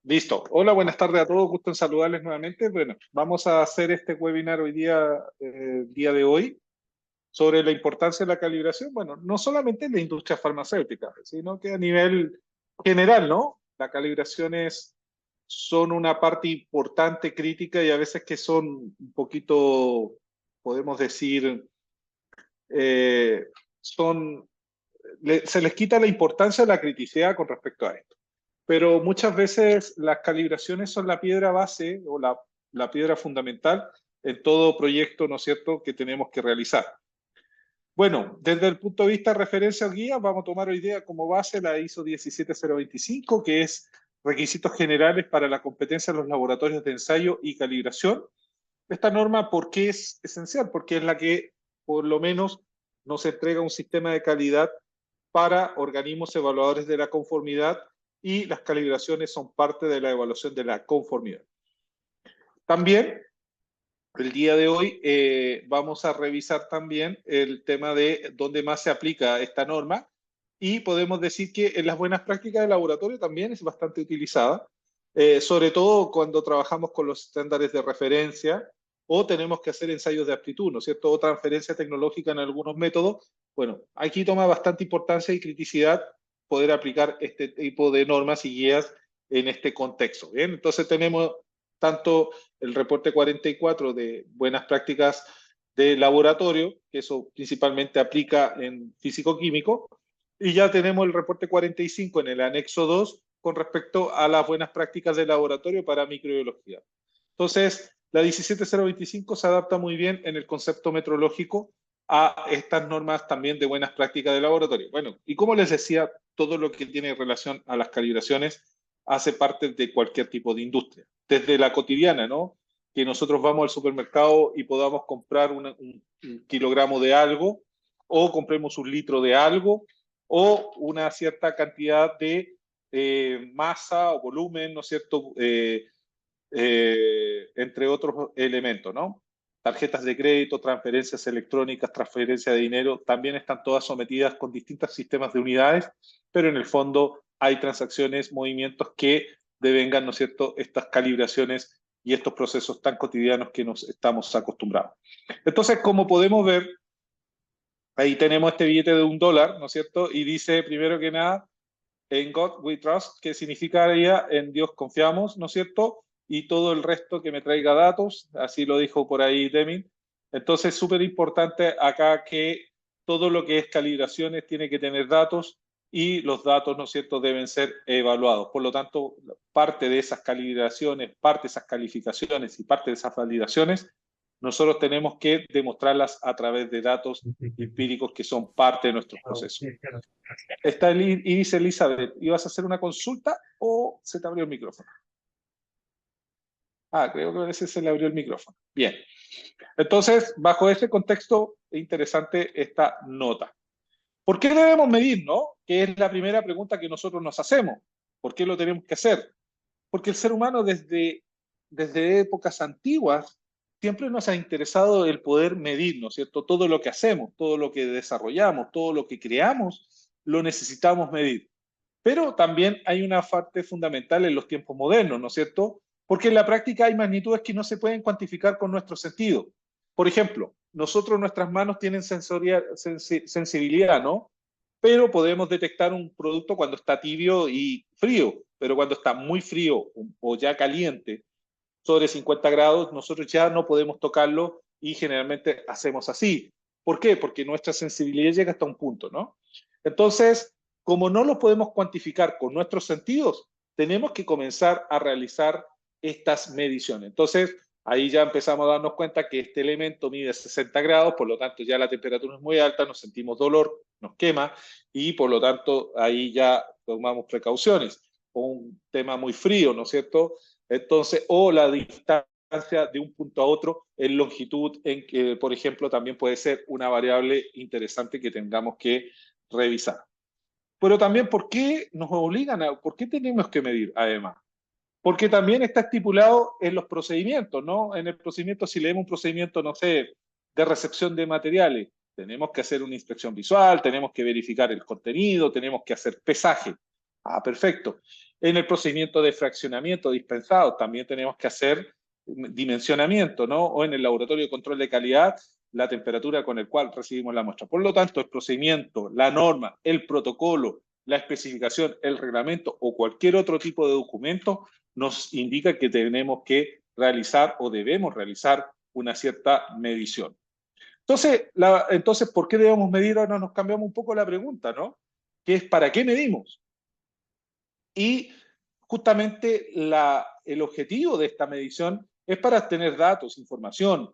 Listo. Hola, buenas tardes a todos. Gusto en saludarles nuevamente. Bueno, vamos a hacer este webinar hoy día, día de hoy, sobre la importancia de la calibración. Bueno, no solamente en la industria farmacéutica, sino que a nivel general, ¿no? Las calibraciones son una parte importante, crítica y a veces que son un poquito, podemos decir, eh, son, se les quita la importancia de la criticidad con respecto a esto. Pero muchas veces las calibraciones son la piedra base o la piedra fundamental en todo proyecto, ¿no es cierto?, que tenemos que realizar. Bueno, desde el punto de vista de referencia o guía, vamos a tomar hoy día como base la ISO 17025, que es requisitos generales para la competencia de los laboratorios de ensayo y calibración. Esta norma, ¿por qué es esencial? Porque es la que, por lo menos, nos entrega un sistema de calidad para organismos evaluadores de la conformidad y las calibraciones son parte de la evaluación de la conformidad. También, el día de hoy, vamos a revisar también el tema de dónde más se aplica esta norma y podemos decir que en las buenas prácticas de laboratorio también es bastante utilizada, sobre todo cuando trabajamos con los estándares de referencia o tenemos que hacer ensayos de aptitud, ¿no es cierto? O transferencia tecnológica en algunos métodos. Bueno, aquí toma bastante importancia y criticidad poder aplicar este tipo de normas y guías en este contexto. Bien, entonces tenemos tanto el reporte 44 de buenas prácticas de laboratorio, que eso principalmente aplica en físico-químico, y ya tenemos el reporte 45 en el anexo 2 con respecto a las buenas prácticas de laboratorio para microbiología. Entonces, la 17025 se adapta muy bien en el concepto metrológico a estas normas también de buenas prácticas de laboratorio. Bueno, y como les decía, todo lo que tiene relación a las calibraciones hace parte de cualquier tipo de industria. Desde la cotidiana, ¿no? Que nosotros vamos al supermercado y podamos comprar un kilogramo de algo, o compremos un litro de algo, o una cierta cantidad de masa o volumen, ¿no es cierto? Entre otros elementos, ¿no? Tarjetas de crédito, transferencias electrónicas, transferencia de dinero, también están todas sometidas con distintos sistemas de unidades, pero en el fondo hay transacciones, movimientos que devengan, ¿no es cierto?, estas calibraciones y estos procesos tan cotidianos que nos estamos acostumbrados. Entonces, como podemos ver, ahí tenemos este billete de $1, ¿no es cierto? Y dice, primero que nada, en God we trust, que significaría en Dios confiamos, ¿no es cierto? Y todo el resto que me traiga datos, así lo dijo por ahí Deming. Entonces, súper importante acá que todo lo que es calibraciones tiene que tener datos y los datos, ¿no es cierto?, deben ser evaluados. Por lo tanto, parte de esas calibraciones, parte de esas calificaciones y parte de esas validaciones, nosotros tenemos que demostrarlas a través de datos empíricos que son parte de nuestros procesos. Está y dice Elizabeth, ¿ibas a hacer una consulta o se te abrió el micrófono? Ah, creo que a veces se le abrió el micrófono. Bien. Entonces, bajo este contexto, es interesante esta nota. ¿Por qué debemos medir, no? Que es la primera pregunta que nosotros nos hacemos. ¿Por qué lo tenemos que hacer? Porque el ser humano desde épocas antiguas siempre nos ha interesado el poder medir, ¿no es cierto? Todo lo que hacemos, todo lo que desarrollamos, todo lo que creamos, lo necesitamos medir. Pero también hay una parte fundamental en los tiempos modernos, ¿no es cierto? Porque en la práctica hay magnitudes que no se pueden cuantificar con nuestro sentido. Por ejemplo, nosotros, nuestras manos tienen sensibilidad, ¿no? Pero podemos detectar un producto cuando está tibio y frío, pero cuando está muy frío o ya caliente, sobre 50 grados, nosotros ya no podemos tocarlo y generalmente hacemos así. ¿Por qué? Porque nuestra sensibilidad llega hasta un punto, ¿no? Entonces, como no lo podemos cuantificar con nuestros sentidos, tenemos que comenzar a realizar estas mediciones. Entonces, ahí ya empezamos a darnos cuenta que este elemento mide 60 grados, por lo tanto ya la temperatura es muy alta, nos sentimos dolor, nos quema y por lo tanto ahí ya tomamos precauciones. O un tema muy frío, ¿no es cierto? Entonces, o la distancia de un punto a otro en longitud, en que, por ejemplo, también puede ser una variable interesante que tengamos que revisar. Pero también, ¿por qué nos obligan por qué tenemos que medir además? Porque también está estipulado en los procedimientos, ¿no? En el procedimiento, si leemos un procedimiento, no sé, de recepción de materiales, tenemos que hacer una inspección visual, tenemos que verificar el contenido, tenemos que hacer pesaje. Ah, perfecto. En el procedimiento de fraccionamiento dispensado también tenemos que hacer dimensionamiento, ¿no? O en el laboratorio de control de calidad, la temperatura con el cual recibimos la muestra. Por lo tanto, el procedimiento, la norma, el protocolo, la especificación, el reglamento o cualquier otro tipo de documento nos indica que tenemos que realizar o debemos realizar una cierta medición. Entonces, ¿por qué debemos medir? Ahora nos cambiamos un poco la pregunta, ¿no? Que es, ¿para qué medimos? Y justamente el objetivo de esta medición es para tener datos, información,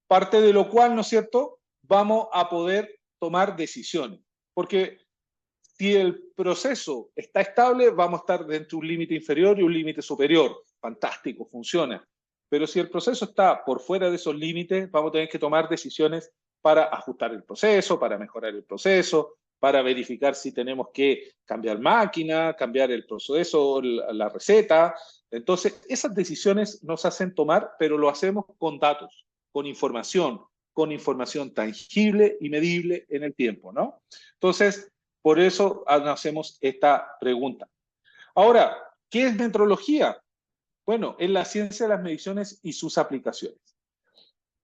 parte de lo cual, ¿no es cierto?, vamos a poder tomar decisiones. Porque si el proceso está estable, vamos a estar dentro de un límite inferior y un límite superior. Fantástico, funciona. Pero si el proceso está por fuera de esos límites, vamos a tener que tomar decisiones para ajustar el proceso, para mejorar el proceso, para verificar si tenemos que cambiar máquina, cambiar el proceso, la receta. Entonces, esas decisiones nos hacen tomar, pero lo hacemos con datos, con información tangible y medible en el tiempo, ¿no? Entonces, por eso hacemos esta pregunta. Ahora, ¿qué es metrología? Bueno, es la ciencia de las mediciones y sus aplicaciones.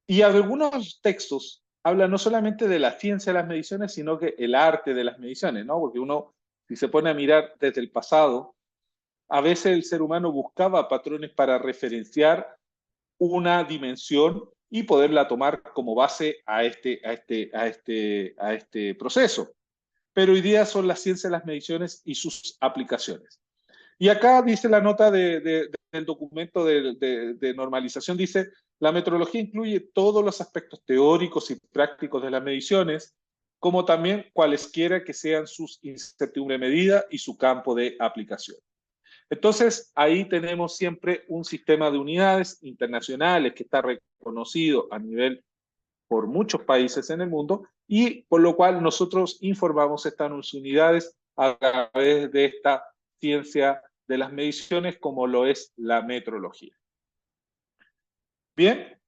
Y algunos textos hablan no solamente de la ciencia de las mediciones, sino que el arte de las mediciones, ¿no? Porque uno, si se pone a mirar desde el pasado, a veces el ser humano buscaba patrones para referenciar una dimensión y poderla tomar como base a este proceso. Pero hoy día son la ciencia de las mediciones y sus aplicaciones. Y acá dice la nota del documento de normalización, dice, la metrología incluye todos los aspectos teóricos y prácticos de las mediciones, como también cualesquiera que sean sus incertidumbre medida y su campo de aplicación. Entonces, ahí tenemos siempre un sistema de unidades internacionales que está reconocido a nivel por muchos países en el mundo y por lo cual nosotros informamos estas unidades a través de esta ciencia de las mediciones como lo es la metrología. Bien,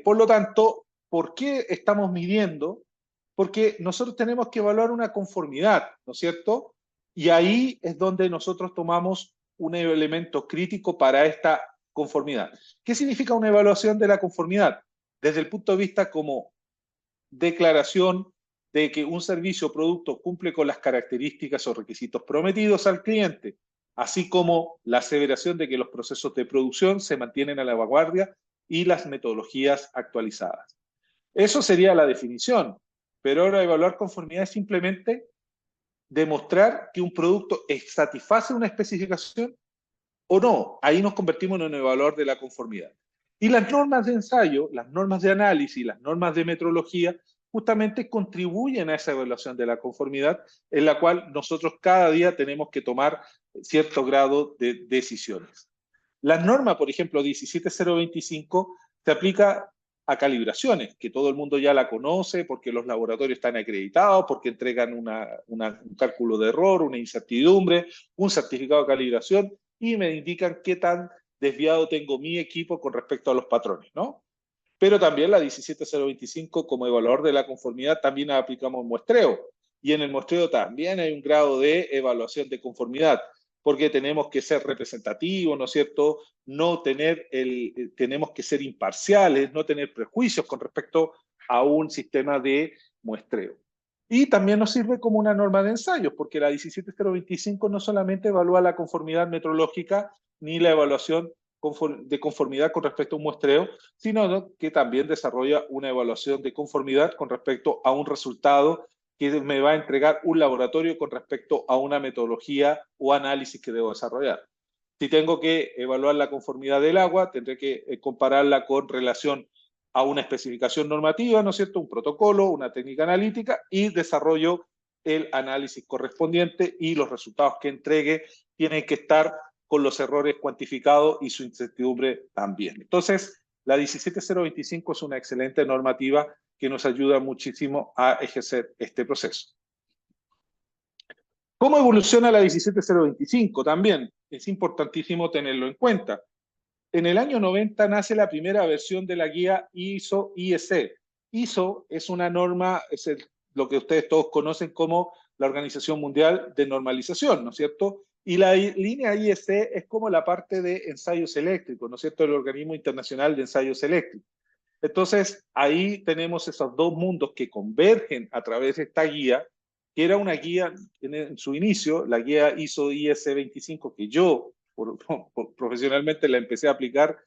por lo tanto, ¿por qué estamos midiendo? Porque nosotros tenemos que evaluar una conformidad, ¿no es cierto? Y ahí es donde nosotros tomamos un elemento crítico para esta conformidad. ¿Qué significa una evaluación de la conformidad? Desde el punto de vista como declaración de que un servicio o producto cumple con las características o requisitos prometidos al cliente, así como la aseveración de que los procesos de producción se mantienen a la vanguardia y las metodologías actualizadas. Eso sería la definición, pero ahora evaluar conformidad es simplemente demostrar que un producto satisface una especificación o no. Ahí nos convertimos en un evaluador de la conformidad. Y las normas de ensayo, las normas de análisis, las normas de metrología, justamente contribuyen a esa evaluación de la conformidad, en la cual nosotros cada día tenemos que tomar cierto grado de decisiones. La norma, por ejemplo, 17025, se aplica a calibraciones, que todo el mundo ya la conoce porque los laboratorios están acreditados, porque entregan un cálculo de error, una incertidumbre, un certificado de calibración, y me indican qué tan desviado tengo mi equipo con respecto a los patrones, ¿no? Pero también la 17025 como evaluador de la conformidad también aplicamos muestreo. Y en el muestreo también hay un grado de evaluación de conformidad, porque tenemos que ser representativos, ¿no es cierto? Tenemos que ser imparciales, no tener prejuicios con respecto a un sistema de muestreo. Y también nos sirve como una norma de ensayos, porque la 17025 no solamente evalúa la conformidad metrológica ni la evaluación de conformidad con respecto a un muestreo, sino que también desarrolla una evaluación de conformidad con respecto a un resultado que me va a entregar un laboratorio con respecto a una metodología o análisis que debo desarrollar. Si tengo que evaluar la conformidad del agua, tendré que compararla con relación a una especificación normativa, ¿no es cierto? Un protocolo, una técnica analítica y desarrollo el análisis correspondiente y los resultados que entregue tienen que estar con los errores cuantificados y su incertidumbre también. Entonces, la 17025 es una excelente normativa que nos ayuda muchísimo a ejercer este proceso. ¿Cómo evoluciona la 17025? También es importantísimo tenerlo en cuenta. En el año 90 nace la primera versión de la guía ISO-IEC. ISO es una norma, lo que ustedes todos conocen como la Organización Mundial de Normalización, ¿no es cierto? Y la línea IEC es como la parte de ensayos eléctricos, ¿no es cierto?, el Organismo Internacional de Ensayos Eléctricos. Entonces, ahí tenemos esos dos mundos que convergen a través de esta guía, que era una guía en su inicio, la guía ISO IS 25, que yo profesionalmente la empecé a aplicar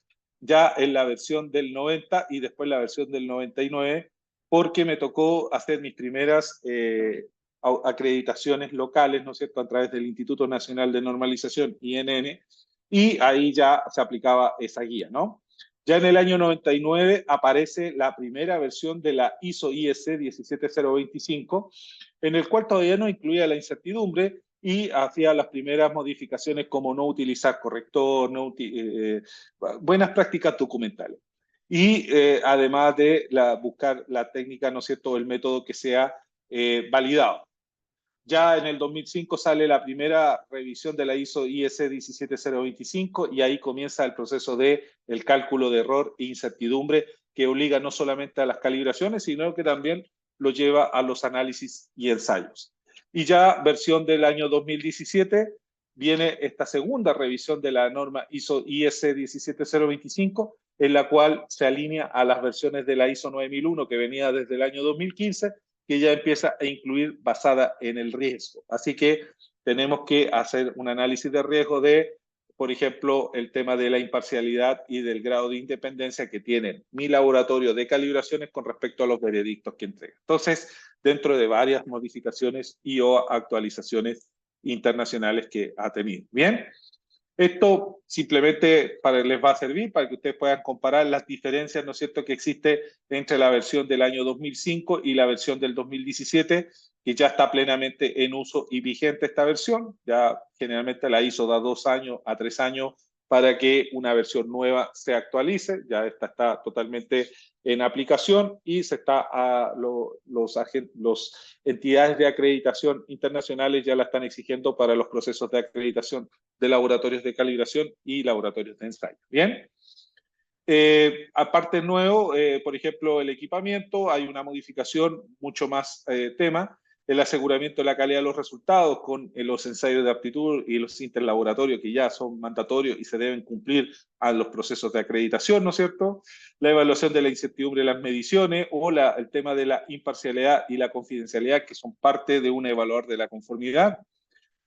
ya en la versión del 90 y después la versión del 99, porque me tocó hacer mis primeras acreditaciones locales, ¿no es cierto?, a través del Instituto Nacional de Normalización, INN, y ahí ya se aplicaba esa guía, ¿no? Ya en el año 99 aparece la primera versión de la ISO IEC 17025, en el cual todavía no incluía la incertidumbre y hacía las primeras modificaciones como no utilizar corrector, buenas prácticas documentales. Y además de buscar la técnica, ¿no es cierto?, el método que sea validado. Ya en el 2005 sale la primera revisión de la ISO IEC 17025 y ahí comienza el proceso de el cálculo de error e incertidumbre que obliga no solamente a las calibraciones, sino que también lo lleva a los análisis y ensayos. Y ya versión del año 2017 viene esta segunda revisión de la norma ISO IEC 17025, en la cual se alinea a las versiones de la ISO 9001 que venía desde el año 2015, que ya empieza a incluir basada en el riesgo. Así que tenemos que hacer un análisis de riesgo de, por ejemplo, el tema de la imparcialidad y del grado de independencia que tiene mi laboratorio de calibraciones con respecto a los veredictos que entrega. Entonces, dentro de varias modificaciones y o actualizaciones internacionales que ha tenido. Bien, esto simplemente les va a servir para que ustedes puedan comparar las diferencias, ¿no es cierto?, que existe entre la versión del año 2005 y la versión del 2017, que ya está plenamente en uso y vigente esta versión. Ya generalmente la ISO da 2 años a 3 años para que una versión nueva se actualice. Ya esta está totalmente en aplicación y se está los entidades de acreditación internacionales ya la están exigiendo para los procesos de acreditación de laboratorios de calibración y laboratorios de ensayo. Bien. Aparte nuevo, por ejemplo, el equipamiento, hay una modificación mucho más tema, el aseguramiento de la calidad de los resultados con los ensayos de aptitud y los interlaboratorios que ya son mandatorios y se deben cumplir a los procesos de acreditación, ¿no es cierto? La evaluación de la incertidumbre de las mediciones o el tema de la imparcialidad y la confidencialidad que son parte de un evaluador de la conformidad,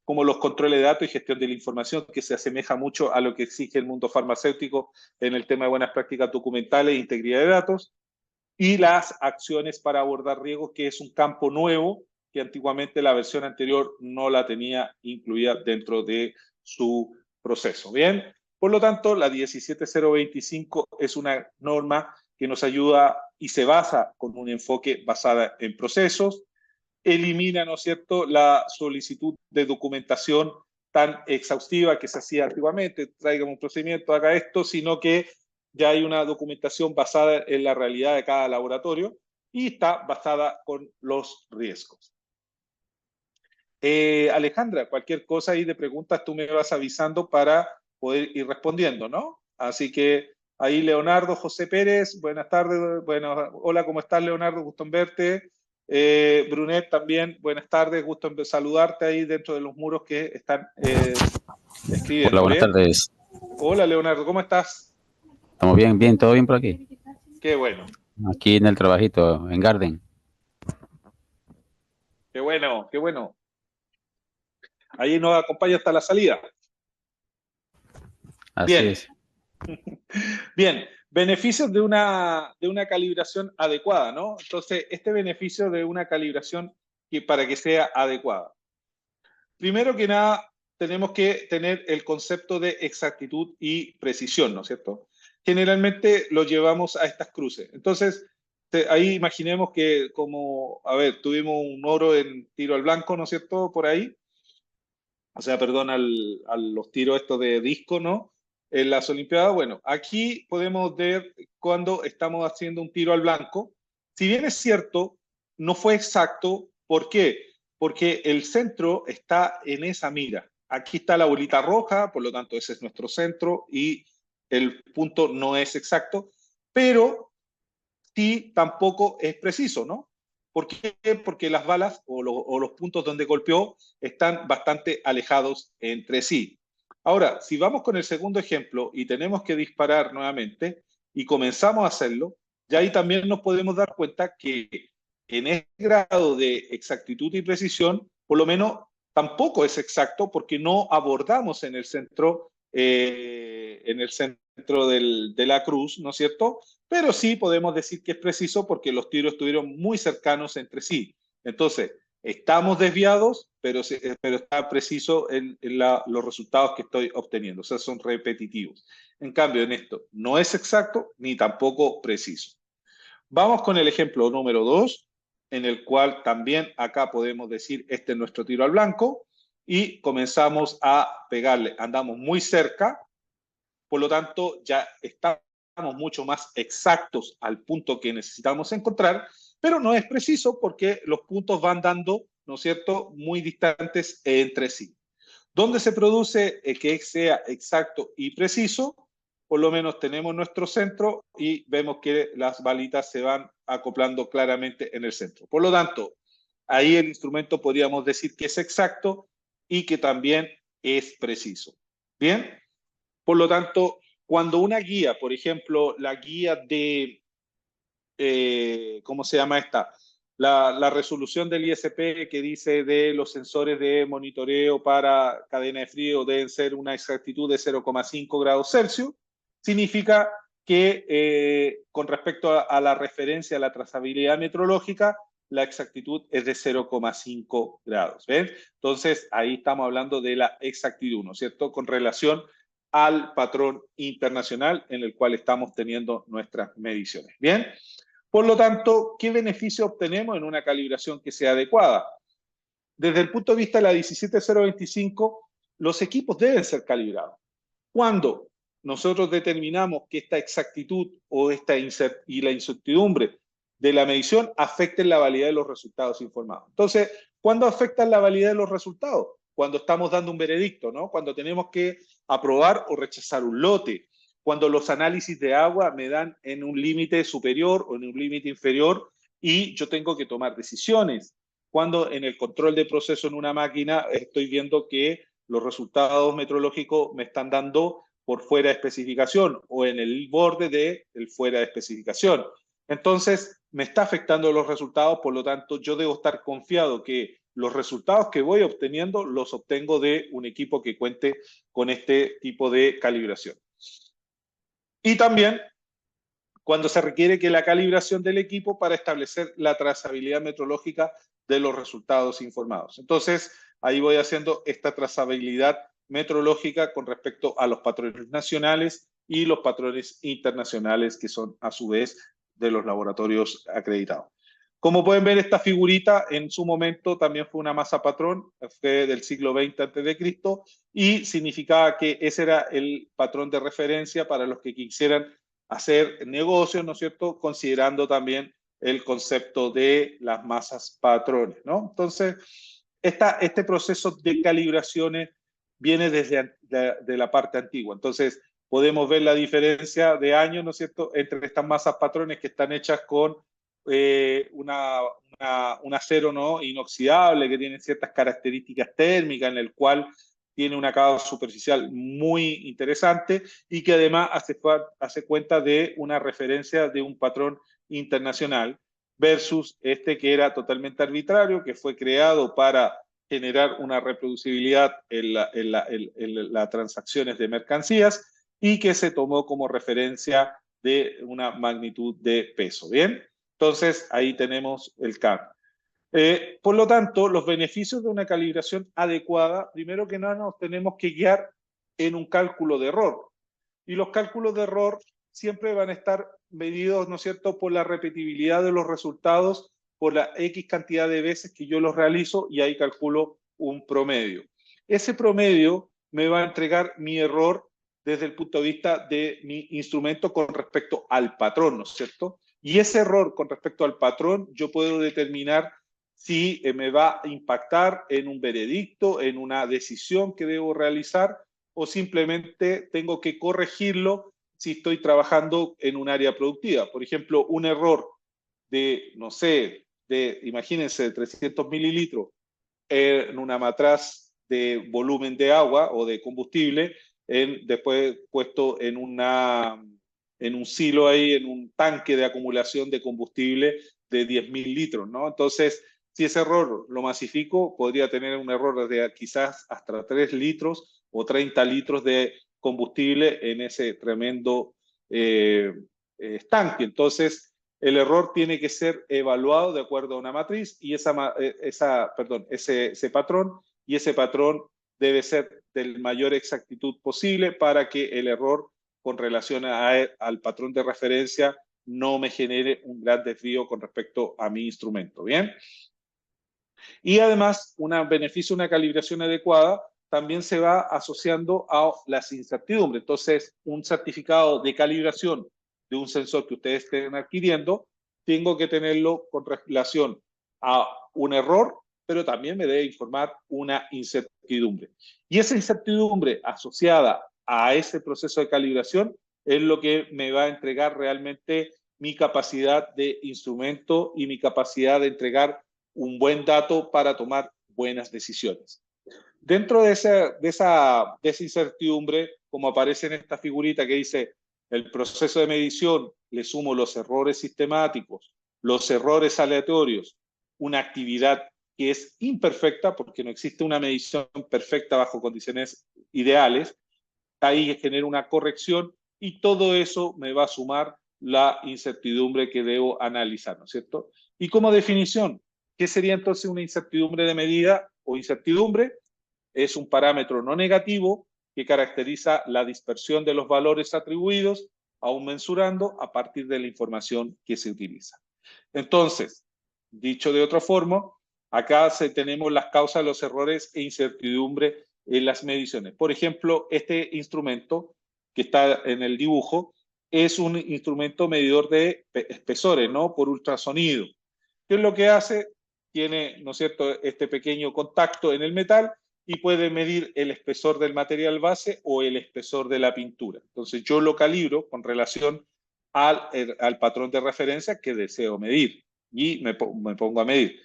como los controles de datos y gestión de la información, que se asemeja mucho a lo que exige el mundo farmacéutico en el tema de buenas prácticas documentales e integridad de datos, y las acciones para abordar riesgos, que es un campo nuevo que antiguamente la versión anterior no la tenía incluida dentro de su proceso. Bien, por lo tanto, la 17025 es una norma que nos ayuda y se basa con un enfoque basada en procesos, elimina, ¿no es cierto?, la solicitud de documentación tan exhaustiva que se hacía antiguamente, traigan un procedimiento, haga esto, sino que ya hay una documentación basada en la realidad de cada laboratorio y está basada con los riesgos. Alejandra, cualquier cosa ahí de preguntas tú me vas avisando para poder ir respondiendo, ¿no? Así que ahí Leonardo José Pérez, buenas tardes, bueno, hola, ¿cómo estás, Leonardo? Gusto en verte. Brunet también, buenas tardes, gusto en saludarte ahí dentro de los muros que están escribiendo. Hola, buenas tardes. Hola, Leonardo, ¿cómo estás? ¿Estamos bien? Bien, todo bien por aquí. Qué bueno. Aquí en el trabajito, en Garden. Qué bueno, qué bueno. Ahí nos acompaña hasta la salida. Así Bien. es. Bien, beneficios de una calibración adecuada, ¿no? Entonces, este beneficio de una calibración para que sea adecuada. Primero que nada, tenemos que tener el concepto de exactitud y precisión, ¿no es cierto? Generalmente lo llevamos a estas cruces. Entonces, ahí imaginemos que como, a ver, tuvimos un oro en tiro al blanco, ¿no es cierto? Por ahí. O sea, perdón, a los tiros estos de disco, ¿no? En las Olimpiadas, bueno, aquí podemos ver cuando estamos haciendo un tiro al blanco. Si bien es cierto, no fue exacto. ¿Por qué? Porque el centro está en esa mira. Aquí está la bolita roja, por lo tanto ese es nuestro centro y el punto no es exacto, pero sí tampoco es preciso, ¿no? ¿Por qué? Porque las balas o los puntos donde golpeó están bastante alejados entre sí. Ahora, si vamos con el segundo ejemplo y tenemos que disparar nuevamente y comenzamos a hacerlo, ya ahí también nos podemos dar cuenta que en ese grado de exactitud y precisión, por lo menos tampoco es exacto porque no abordamos en el centro de la cruz, ¿no es cierto? Pero sí podemos decir que es preciso porque los tiros estuvieron muy cercanos entre sí. Entonces, estamos desviados, pero está preciso los resultados que estoy obteniendo. O sea, son repetitivos. En cambio, en esto no es exacto ni tampoco preciso. Vamos con el ejemplo número 2, en el cual también acá podemos decir, este es nuestro tiro al blanco, y comenzamos a pegarle. Andamos muy cerca, por lo tanto ya estamos mucho más exactos al punto que necesitamos encontrar, pero no es preciso porque los puntos van dando, ¿no es cierto?, muy distantes entre sí. ¿Dónde se produce que sea exacto y preciso? Por lo menos tenemos nuestro centro y vemos que las balitas se van acoplando claramente en el centro. Por lo tanto, ahí el instrumento podríamos decir que es exacto y que también es preciso. Bien, por lo tanto, cuando una guía, por ejemplo, la guía de, ¿cómo se llama esta? La resolución del ISP que dice de los sensores de monitoreo para cadena de frío deben ser una exactitud de 0,5 grados Celsius, significa que con respecto a la referencia a la trazabilidad metrológica, la exactitud es de 0,5 grados. ¿Ven? Entonces, ahí estamos hablando de la exactitud, ¿no es cierto? Con relación al patrón internacional en el cual estamos teniendo nuestras mediciones. Bien, por lo tanto, ¿qué beneficio obtenemos en una calibración que sea adecuada? Desde el punto de vista de la 17025, los equipos deben ser calibrados. Cuando nosotros determinamos que esta exactitud o y la incertidumbre de la medición afecten la validez de los resultados informados. Entonces, ¿cuándo afectan la validez de los resultados? Cuando estamos dando un veredicto, ¿no? Cuando tenemos que aprobar o rechazar un lote, cuando los análisis de agua me dan en un límite superior o en un límite inferior y yo tengo que tomar decisiones. Cuando en el control de proceso en una máquina estoy viendo que los resultados metrológicos me están dando por fuera de especificación o en el borde del fuera de especificación. Entonces, me está afectando los resultados, por lo tanto, yo debo estar confiado que los resultados que voy obteniendo los obtengo de un equipo que cuente con este tipo de calibración. Y también cuando se requiere que la calibración del equipo para establecer la trazabilidad metrológica de los resultados informados. Entonces, ahí voy haciendo esta trazabilidad metrológica con respecto a los patrones nacionales y los patrones internacionales que son a su vez de los laboratorios acreditados. Como pueden ver, esta figurita en su momento también fue una masa patrón, fue del siglo XX a.C. y significaba que ese era el patrón de referencia para los que quisieran hacer negocios, ¿no es cierto?, considerando también el concepto de las masas patrones, ¿no? Entonces, este proceso de calibraciones viene desde de la parte antigua. Entonces, podemos ver la diferencia de años, ¿no es cierto?, entre estas masas patrones que están hechas con un acero, ¿no?, inoxidable que tiene ciertas características térmicas en el cual tiene un acabado superficial muy interesante y que además hace cuenta de una referencia de un patrón internacional versus este que era totalmente arbitrario, que fue creado para generar una reproducibilidad en las transacciones de mercancías y que se tomó como referencia de una magnitud de peso. ¿Bien? Entonces, ahí tenemos el cambio. Por lo tanto, los beneficios de una calibración adecuada, primero que nada, nos tenemos que guiar en un cálculo de error. Y los cálculos de error siempre van a estar medidos, ¿no es cierto?, por la repetibilidad de los resultados, por la X cantidad de veces que yo los realizo y ahí calculo un promedio. Ese promedio me va a entregar mi error desde el punto de vista de mi instrumento con respecto al patrón, ¿no es cierto? Y ese error con respecto al patrón yo puedo determinar si me va a impactar en un veredicto, en una decisión que debo realizar, o simplemente tengo que corregirlo si estoy trabajando en un área productiva. Por ejemplo, un error de, no sé, de, imagínense, de 300 mililitros en una matraz de volumen de agua o de combustible, después puesto en un silo ahí, en un tanque de acumulación de combustible de 10.000 litros, ¿no? Entonces, si ese error lo masifico, podría tener un error de quizás hasta 3 litros o 30 litros de combustible en ese tremendo estanque. Entonces, el error tiene que ser evaluado de acuerdo a una matriz y ese patrón, y ese patrón debe ser del mayor exactitud posible para que el error con relación al patrón de referencia no me genere un gran desvío con respecto a mi instrumento. ¿Bien? Y además, un beneficio de una calibración adecuada también se va asociando a las incertidumbres. Entonces, un certificado de calibración de un sensor que ustedes estén adquiriendo, tengo que tenerlo con relación a un error, pero también me debe informar una incertidumbre. Y esa incertidumbre asociada a ese proceso de calibración es lo que me va a entregar realmente mi capacidad de instrumento y mi capacidad de entregar un buen dato para tomar buenas decisiones. Dentro de esa incertidumbre, como aparece en esta figurita que dice el proceso de medición, le sumo los errores sistemáticos, los errores aleatorios, una actividad que es imperfecta porque no existe una medición perfecta bajo condiciones ideales, ahí genera una corrección y todo eso me va a sumar la incertidumbre que debo analizar, ¿no es cierto? Y como definición, ¿qué sería entonces una incertidumbre de medida o incertidumbre? Es un parámetro no negativo que caracteriza la dispersión de los valores atribuidos a un mensurando a partir de la información que se utiliza. Entonces, dicho de otra forma, acá tenemos las causas de los errores e incertidumbre en las mediciones. Por ejemplo, este instrumento que está en el dibujo es un instrumento medidor de espesores, ¿no? Por ultrasonido. ¿Qué es lo que hace? Tiene, ¿no es cierto?, este pequeño contacto en el metal y puede medir el espesor del material base o el espesor de la pintura. Entonces yo lo calibro con relación al patrón de referencia que deseo medir y me pongo a medir.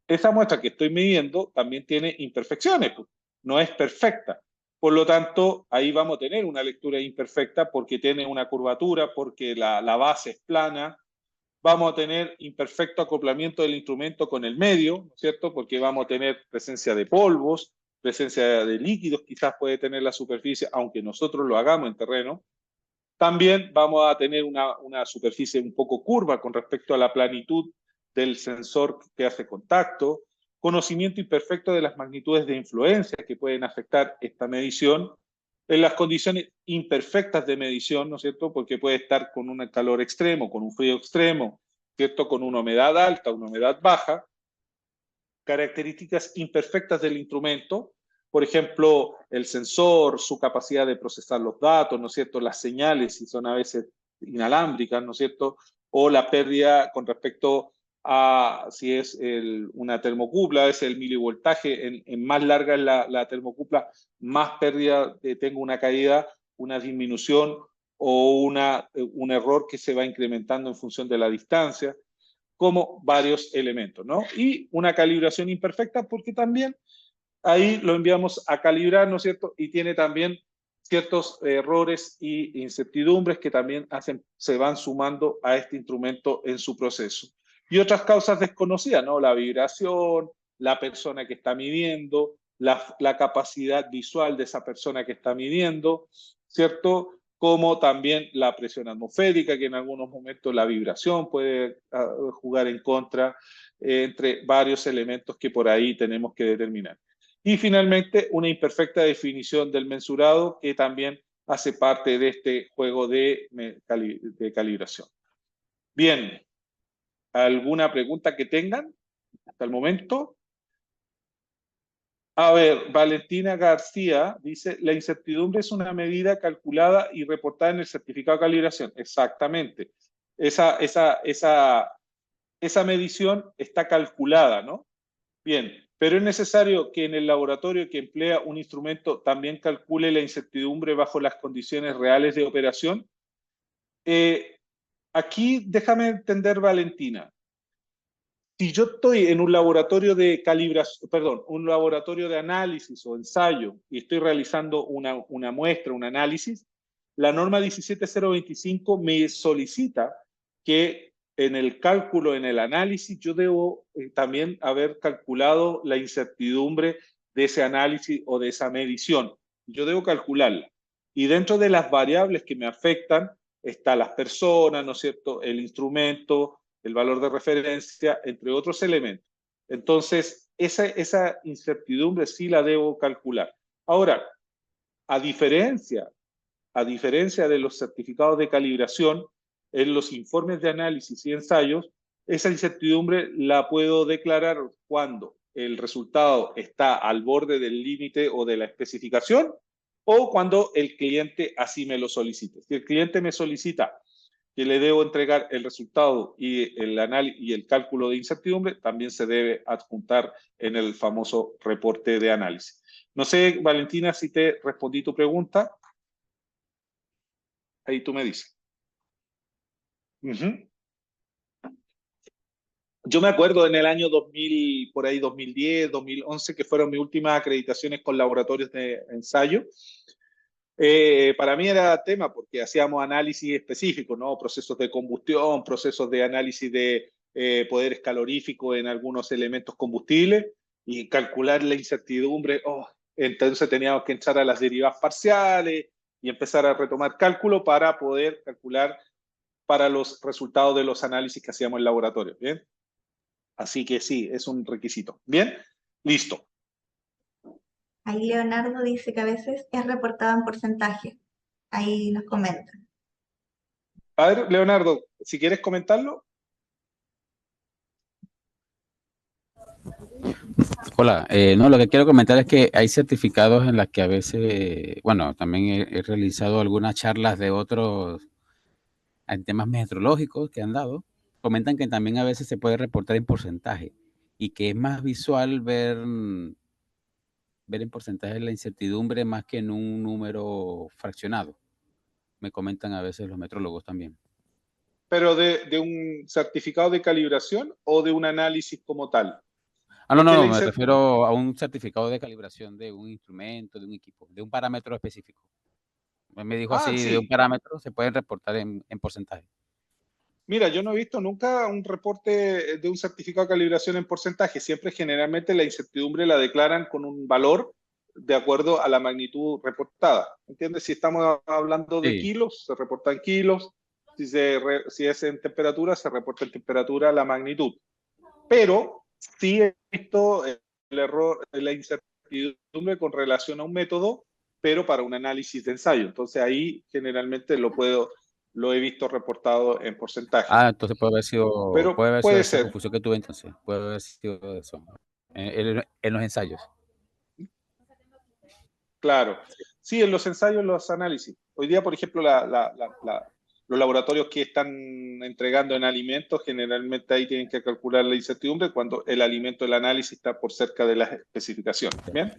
Esa muestra que estoy midiendo también tiene imperfecciones, pues, no es perfecta. Por lo tanto, ahí vamos a tener una lectura imperfecta porque tiene una curvatura, porque la base es plana. Vamos a tener imperfecto acoplamiento del instrumento con el medio, ¿no es cierto? Porque vamos a tener presencia de polvos, presencia de líquidos, quizás puede tener la superficie, aunque nosotros lo hagamos en terreno. También vamos a tener una superficie un poco curva con respecto a la planitud del sensor que hace contacto, conocimiento imperfecto de las magnitudes de influencia que pueden afectar esta medición, en las condiciones imperfectas de medición, ¿no es cierto? Porque puede estar con un calor extremo, con un frío extremo, ¿cierto? Con una humedad alta, una humedad baja, características imperfectas del instrumento, por ejemplo, el sensor, su capacidad de procesar los datos, ¿no es cierto? Las señales, si son a veces inalámbricas, ¿no es cierto? O la pérdida con respecto a si es una termocupla, es el milivoltaje, en más larga es la termocupla, más pérdida, tengo una caída, una disminución o un error que se va incrementando en función de la distancia, como varios elementos, ¿no? Y una calibración imperfecta porque también ahí lo enviamos a calibrar, ¿no es cierto? Y tiene también ciertos errores y incertidumbres que también se van sumando a este instrumento en su proceso. Y otras causas desconocidas, ¿no? La vibración, la persona que está midiendo, la capacidad visual de esa persona que está midiendo, ¿cierto? Como también la presión atmosférica, que en algunos momentos la vibración puede jugar en contra, entre varios elementos que por ahí tenemos que determinar. Y finalmente, una imperfecta definición del mensurado que también hace parte de este juego de calibración. Bien, ¿alguna pregunta que tengan hasta el momento? A ver, Valentina García dice, la incertidumbre es una medida calculada y reportada en el certificado de calibración. Exactamente. Esa medición está calculada, ¿no? Bien, pero es necesario que en el laboratorio que emplea un instrumento también calcule la incertidumbre bajo las condiciones reales de operación. Aquí déjame entender, Valentina. si yo estoy en un laboratorio de calibración, perdón, un laboratorio de análisis o ensayo y estoy realizando una muestra, un análisis, la norma 17025 me solicita que en el cálculo, en el análisis, yo debo también haber calculado la incertidumbre de ese análisis o de esa medición. Yo debo calcularla. Y dentro de las variables que me afectan están las personas, ¿no es cierto?, el instrumento, el valor de referencia, entre otros elementos. Entonces, esa incertidumbre sí la debo calcular. Ahora, a diferencia, a diferencia de los certificados de calibración, en los informes de análisis y ensayos, esa incertidumbre la puedo declarar cuando el resultado está al borde del límite o de la especificación o cuando el cliente así me lo solicite. Si el cliente me solicita que le debo entregar el resultado y el análisis y el cálculo de incertidumbre, también se debe adjuntar en el famoso reporte de análisis. No sé, Valentina, si te respondí tu pregunta. Ahí tú me dices. Yo me acuerdo en el año 2000, por ahí 2010, 2011, que fueron mis últimas acreditaciones con laboratorios de ensayo. Para mí era tema porque hacíamos análisis específicos, ¿no? Procesos de combustión, procesos de análisis de poderes caloríficos en algunos elementos combustibles y calcular la incertidumbre. Oh, entonces teníamos que entrar a las derivadas parciales y empezar a retomar cálculo para poder calcular para los resultados de los análisis que hacíamos en laboratorio. ¿Bien? Así que sí, es un requisito. ¿Bien? Listo. Ahí Leonardo dice que a veces es reportado en porcentaje. Ahí nos comenta. A ver, Leonardo, si quieres comentarlo. Hola, no, lo que quiero comentar es que hay certificados en las que a veces, bueno, también he realizado algunas charlas de otros en temas meteorológicos que han dado. Comentan que también a veces se puede reportar en porcentaje y que es más visual ver en porcentaje la incertidumbre más que en un número fraccionado. Me comentan a veces los metrólogos también. ¿Pero de un certificado de calibración o de un análisis como tal? No, me refiero a un certificado de calibración de un instrumento, de un equipo, de un parámetro específico. Me dijo así, sí. de un parámetro se pueden reportar en porcentaje. Mira, yo no he visto nunca un reporte de un certificado de calibración en porcentaje. Siempre generalmente la incertidumbre la declaran con un valor de acuerdo a la magnitud reportada. ¿Entiendes? Si estamos hablando de kilos, se reporta en kilos. Si es en temperatura, se reporta en temperatura la magnitud. Pero sí he visto el error, la incertidumbre con relación a un método, pero para un análisis de ensayo. Entonces ahí generalmente lo he visto reportado en porcentaje. Entonces puede haber sido, Pero puede esa ser. confusión que tuve entonces. Puede haber sido eso. En los ensayos. Claro. Sí, en los ensayos, en los análisis. Hoy día, por ejemplo, los laboratorios que están entregando en alimentos, generalmente ahí tienen que calcular la incertidumbre cuando el alimento, el análisis está por cerca de las especificaciones. ¿Bien?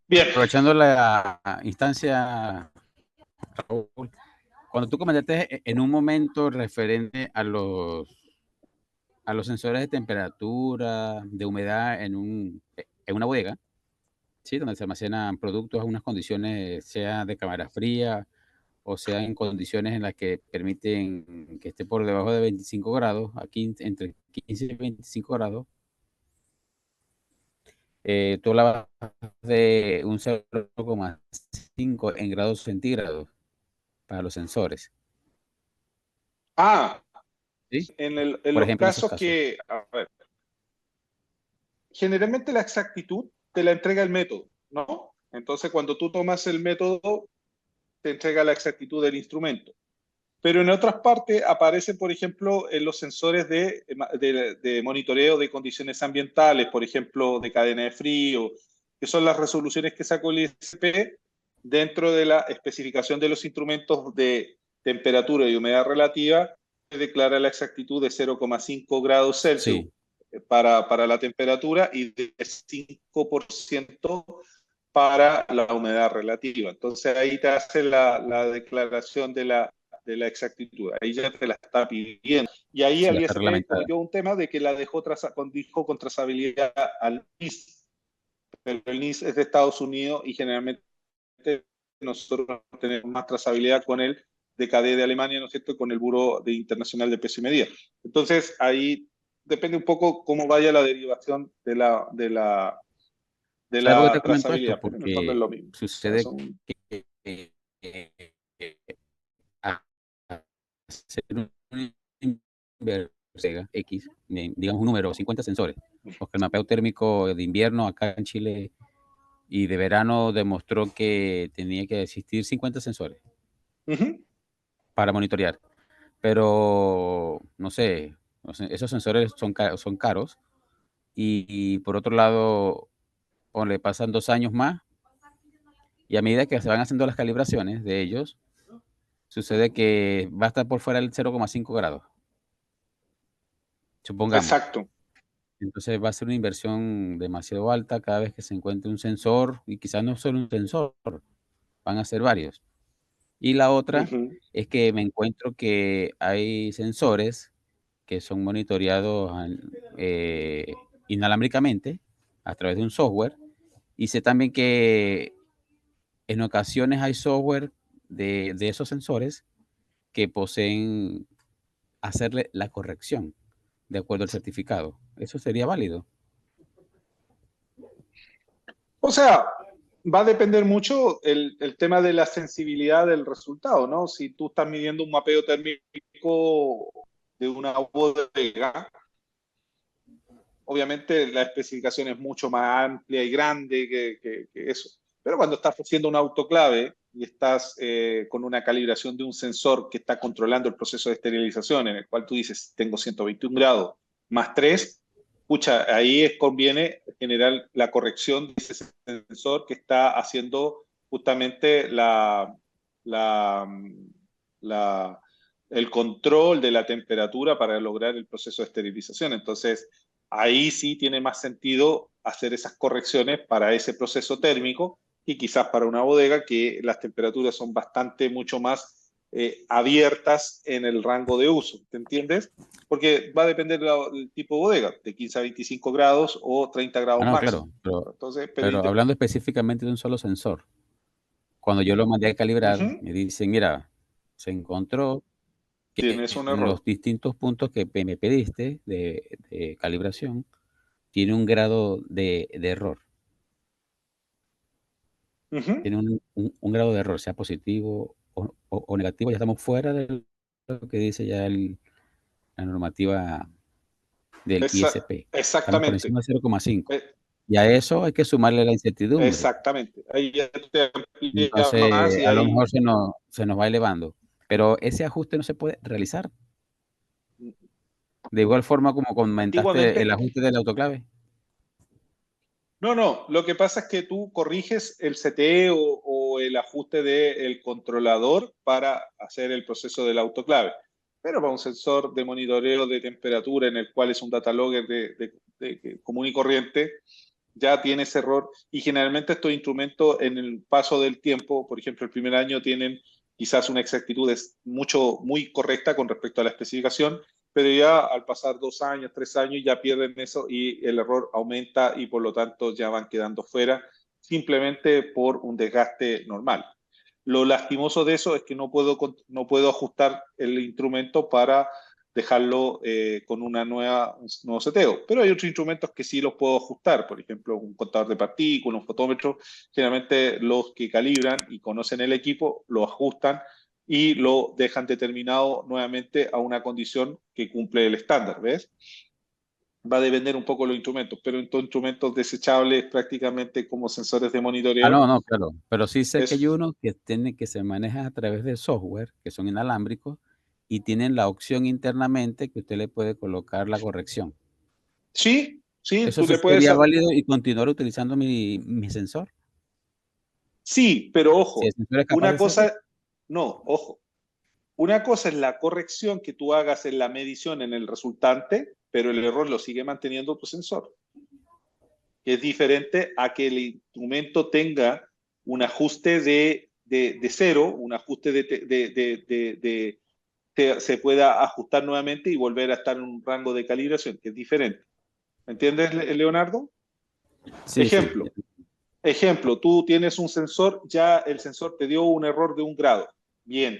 Bien. Aprovechando la instancia, Raúl, cuando tú comentaste en un momento referente a los sensores de temperatura, de humedad en una bodega, ¿sí? Donde se almacenan productos a unas condiciones, sea de cámara fría o sea en condiciones en las que permiten que esté por debajo de 25 grados, aquí entre 15 y 25 grados, tú hablabas de un 0,5 en grados centígrados para los sensores. ¿Sí? En Por los ejemplo, en esos casos casos. que, a ver, generalmente la exactitud te la entrega el método, ¿no? Entonces, cuando tú tomas el método, te entrega la exactitud del instrumento. Pero en otras partes aparece, por ejemplo, en los sensores de monitoreo de condiciones ambientales, por ejemplo, de cadena de frío, que son las resoluciones que sacó el ISP dentro de la especificación de los instrumentos de temperatura y humedad relativa, que declara la exactitud de 0,5 grados Celsius para la temperatura y de 5% para la humedad relativa. Entonces ahí te hace la declaración de la de la exactitud. Ahí ya te la está pidiendo. Y ahí Sí, ya está se me reglamentada. cometió un tema de que la dijo con trazabilidad al NIS, pero el NIS es de Estados Unidos y generalmente nosotros tenemos más trazabilidad con el DKD de Alemania, ¿no es cierto?, con el Buró Internacional de Peso y Medida. Entonces, ahí depende un poco cómo vaya la derivación de ¿Sabes por qué te la comento esto? trazabilidad, pero en el fondo es Porque lo mismo. O sea, sucede son... que a- hacer un X, digamos un número, 50 sensores, porque el mapeo térmico de invierno acá en Chile y de verano demostró que tenía que existir 50 sensores para monitorear. Pero, no sé, esos sensores son caros y por otro lado, le pasan 2 años más y a medida que se van haciendo las calibraciones de ellos, sucede que va a estar por fuera del 0,5 grados, supongamos. Exacto. Entonces va a ser una inversión demasiado alta cada vez que se encuentre un sensor, y quizás no solo un sensor, van a ser varios. Y la otra es que me encuentro que hay sensores que son monitoreados inalámbricamente a través de un software, y sé también que en ocasiones hay software de esos sensores que poseen hacerle la corrección de acuerdo al certificado. ¿Eso sería válido? O sea, va a depender mucho el tema de la sensibilidad del resultado, ¿no? Si tú estás midiendo un mapeo térmico de una bodega, obviamente la especificación es mucho más amplia y grande que eso. Pero cuando estás haciendo un autoclave y estás con una calibración de un sensor que está controlando el proceso de esterilización, en el cual tú dices, tengo 121 grados más 3, pucha, ahí conviene generar la corrección de ese sensor que está haciendo justamente la, la, el control de la temperatura para lograr el proceso de esterilización. Entonces, ahí sí tiene más sentido hacer esas correcciones para ese proceso térmico y quizás para una bodega que las temperaturas son bastante mucho más abiertas en el rango de uso, ¿te entiendes? Porque va a depender del tipo de bodega, de 15 a 25 grados o 30 Ah, grados no, máximo. claro, Entonces, pero hablando específicamente de un solo sensor, cuando yo lo mandé a calibrar, me dicen, mira, se encontró que tienes un en error. los distintos puntos que me pediste de calibración, tiene un grado de error. Tiene un grado de error, sea positivo o negativo, ya estamos fuera de lo que dice ya la normativa del ISP. Estamos por Exactamente. encima de 0,5. Eh, Y a eso hay que sumarle la incertidumbre. Exactamente. Ahí ya te amplía más Entonces, y a lo ahí mejor se nos va elevando. Pero ese ajuste no se puede realizar. De igual forma como comentaste el antiguamente. ajuste del autoclave. No, lo que pasa es que tú corriges el CTE o el ajuste del controlador para hacer el proceso del autoclave. Pero para un sensor de monitoreo de temperatura en el cual es un data logger de común y corriente, ya tiene ese error. Y generalmente estos instrumentos en el paso del tiempo, por ejemplo, el primer año tienen quizás una exactitud muy correcta con respecto a la especificación, pero ya al pasar 2 años, 3 años, ya pierden eso y el error aumenta y por lo tanto ya van quedando fuera simplemente por un desgaste normal. Lo lastimoso de eso es que no puedo ajustar el instrumento para dejarlo con un nuevo seteo. Pero hay otros instrumentos que sí los puedo ajustar, por ejemplo, un contador de partículas, un fotómetro. Generalmente los que calibran y conocen el equipo lo ajustan y lo dejan determinado nuevamente a una condición que cumple el estándar, ¿ves? Va a depender un poco de los instrumentos, pero estos instrumentos desechables prácticamente como sensores de Ah, monitoreo, no, claro. Pero sí sé que hay es, unos que se manejan a través de software, que son inalámbricos, y tienen la opción internamente que usted le puede colocar la corrección. sí, ¿Eso tú sí le puedes... sería válido y continuar utilizando mi sensor? Sí, pero Si el ojo, sensor es capaz de una hacerlo. cosa, no, ojo, una cosa es la corrección que tú hagas en la medición en el resultante, pero el error lo sigue manteniendo tu sensor. Que es diferente a que el instrumento tenga un ajuste de de cero, un ajuste se pueda ajustar nuevamente y volver a estar en un rango de calibración, que es diferente. ¿Me entiendes, Leonardo? Sí, Ejemplo. sí. Ejemplo, tú tienes un sensor, ya el sensor te dio un error de 1 grado. Bien.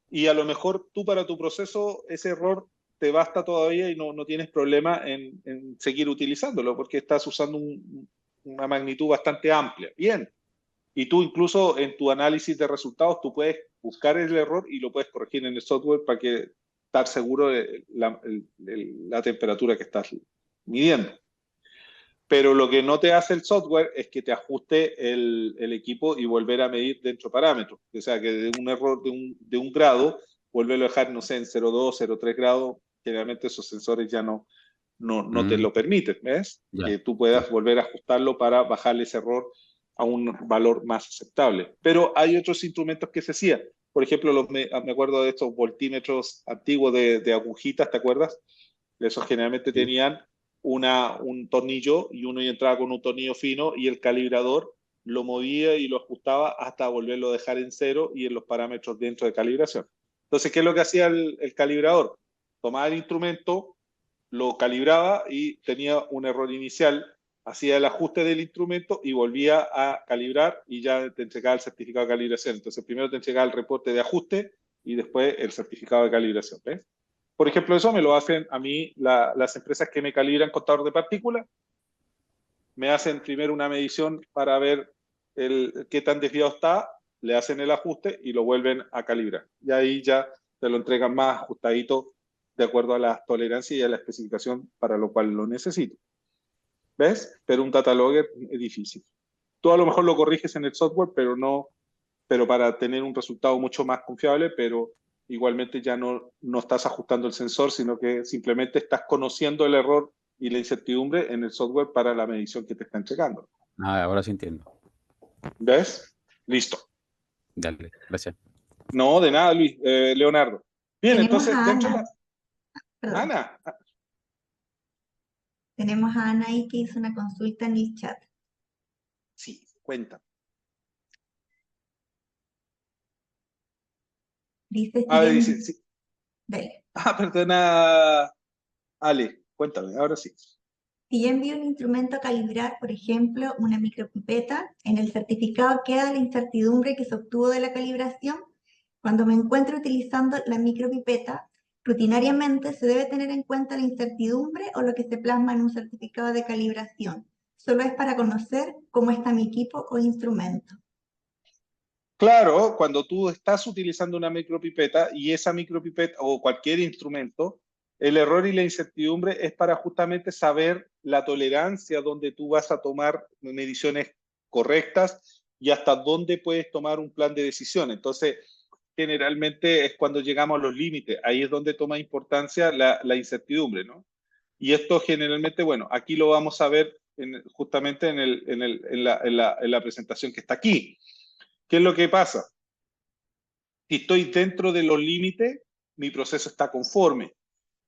Y a lo mejor tú para tu proceso ese error te basta todavía y no tienes problema en seguir utilizándolo porque estás usando una magnitud bastante amplia. Bien. Y tú incluso en tu análisis de resultados tú puedes buscar el error y lo puedes corregir en el software para que estar seguro de la temperatura que estás midiendo. Pero lo que no te hace el software es que te ajuste el equipo y volver a medir dentro de parámetros. O sea, que de un error de un grado, volverlo a dejar, no sé, en 0,2, 0,3 grados, generalmente esos sensores ya no te lo permiten, ¿ves? Ya, Que tú puedas volver a ajustarlo para bajarle ese error a un valor más aceptable. Pero hay otros instrumentos que se hacían. Por ejemplo, me acuerdo de estos voltímetros antiguos de agujitas, ¿te acuerdas? Esos generalmente sí. tenían un tornillo y uno entraba con un tornillo fino y el calibrador lo movía y lo ajustaba hasta volverlo a dejar en cero y en los parámetros dentro de calibración. Entonces, ¿qué es lo que hacía el calibrador? Tomaba el instrumento, lo calibraba y tenía un error inicial, hacía el ajuste del instrumento y volvía a calibrar y ya te entregaba el certificado de calibración. Entonces, primero te entregaba el reporte de ajuste y después el certificado de calibración. ¿Ves? Por ejemplo, eso me lo hacen a mí las empresas que me calibran contador de partículas. Me hacen primero una medición para ver qué tan desviado está, le hacen el ajuste y lo vuelven a calibrar. Y ahí ya te lo entregan más ajustadito de acuerdo a la tolerancia y a la especificación para lo cual lo necesito. ¿Ves? Pero un data logger es difícil. Tú a lo mejor lo corriges en el software, pero para tener un resultado mucho más confiable, pero igualmente ya no estás ajustando el sensor, sino que simplemente estás conociendo el error y la incertidumbre en el software para la medición que te está entregando. Ah, ahora sí entiendo. ¿Ves? Listo. Dale, gracias. No, de nada, Luis. Leonardo. Bien, Tenemos entonces, a dentro de Ana, la... perdón, Ana. tenemos a Ana ahí que hizo una consulta en el chat. Sí, cuenta. Dice A ver, si dice, sí. dale. Perdona, Ale, cuéntame, ahora sí. Si yo envío un instrumento a calibrar, por ejemplo, una micropipeta, en el certificado queda la incertidumbre que se obtuvo de la calibración. Cuando me encuentro utilizando la micropipeta, rutinariamente se debe tener en cuenta la incertidumbre o lo que se plasma en un certificado de calibración. Solo es para conocer cómo está mi equipo o instrumento. Claro, cuando tú estás utilizando una micropipeta y esa micropipeta o cualquier instrumento, el error y la incertidumbre es para justamente saber la tolerancia donde tú vas a tomar mediciones correctas y hasta dónde puedes tomar un plan de decisión. Entonces, generalmente es cuando llegamos a los límites. Ahí es donde toma importancia la incertidumbre, ¿no? Y esto generalmente, bueno, aquí lo vamos a ver justamente en la presentación que está aquí. ¿Qué es lo que pasa? Si estoy dentro de los límites, mi proceso está conforme.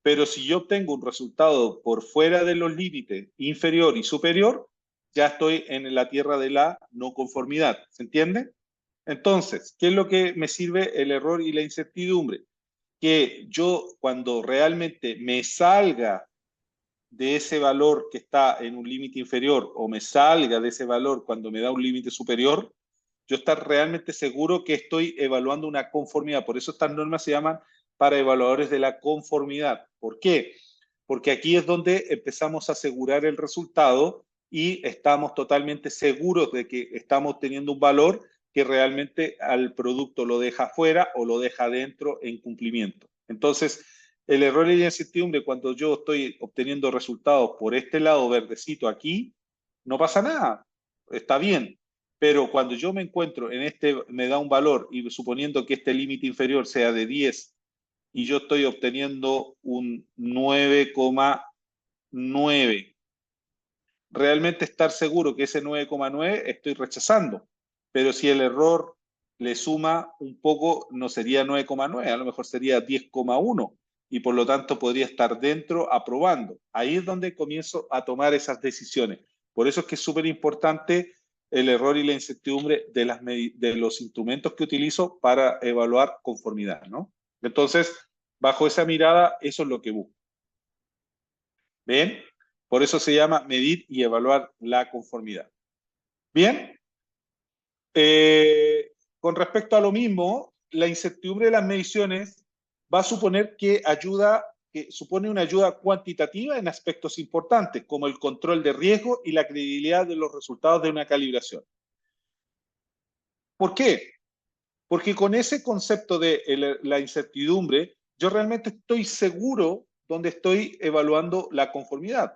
Pero si yo tengo un resultado por fuera de los límites, inferior y superior, ya estoy en la tierra de la no conformidad. ¿Se entiende? Entonces, ¿qué es lo que me sirve el error y la incertidumbre? Que yo cuando realmente me salga de ese valor que está en un límite inferior o me salga de ese valor cuando me da un límite superior, yo estar realmente seguro que estoy evaluando una conformidad. Por eso estas normas se llaman para evaluadores de la conformidad. ¿Por qué? Porque aquí es donde empezamos a asegurar el resultado y estamos totalmente seguros de que estamos teniendo un valor que realmente al producto lo deja fuera o lo deja dentro en cumplimiento. Entonces, el error y la incertidumbre cuando yo estoy obteniendo resultados por este lado verdecito aquí, no pasa nada, está bien. Pero cuando yo me encuentro en me da un valor y suponiendo que este límite inferior sea de 10 y yo estoy obteniendo un 9,9, realmente estar seguro que ese 9,9 estoy rechazando. Pero si el error le suma un poco, no sería 9,9, a lo mejor sería 10,1 y por lo tanto podría estar dentro aprobando. Ahí es donde comienzo a tomar esas decisiones. Por eso es que es súper importante el error y la incertidumbre de los instrumentos que utilizo para evaluar conformidad, ¿no? Entonces, bajo esa mirada, eso es lo que busco. ¿Ven? Por eso se llama medir y evaluar la conformidad. Bien. Con respecto a lo mismo, la incertidumbre de las mediciones va a suponer que supone una ayuda cuantitativa en aspectos importantes, como el control de riesgo y la credibilidad de los resultados de una calibración. ¿Por qué? Porque con ese concepto de la incertidumbre, yo realmente estoy seguro donde estoy evaluando la conformidad.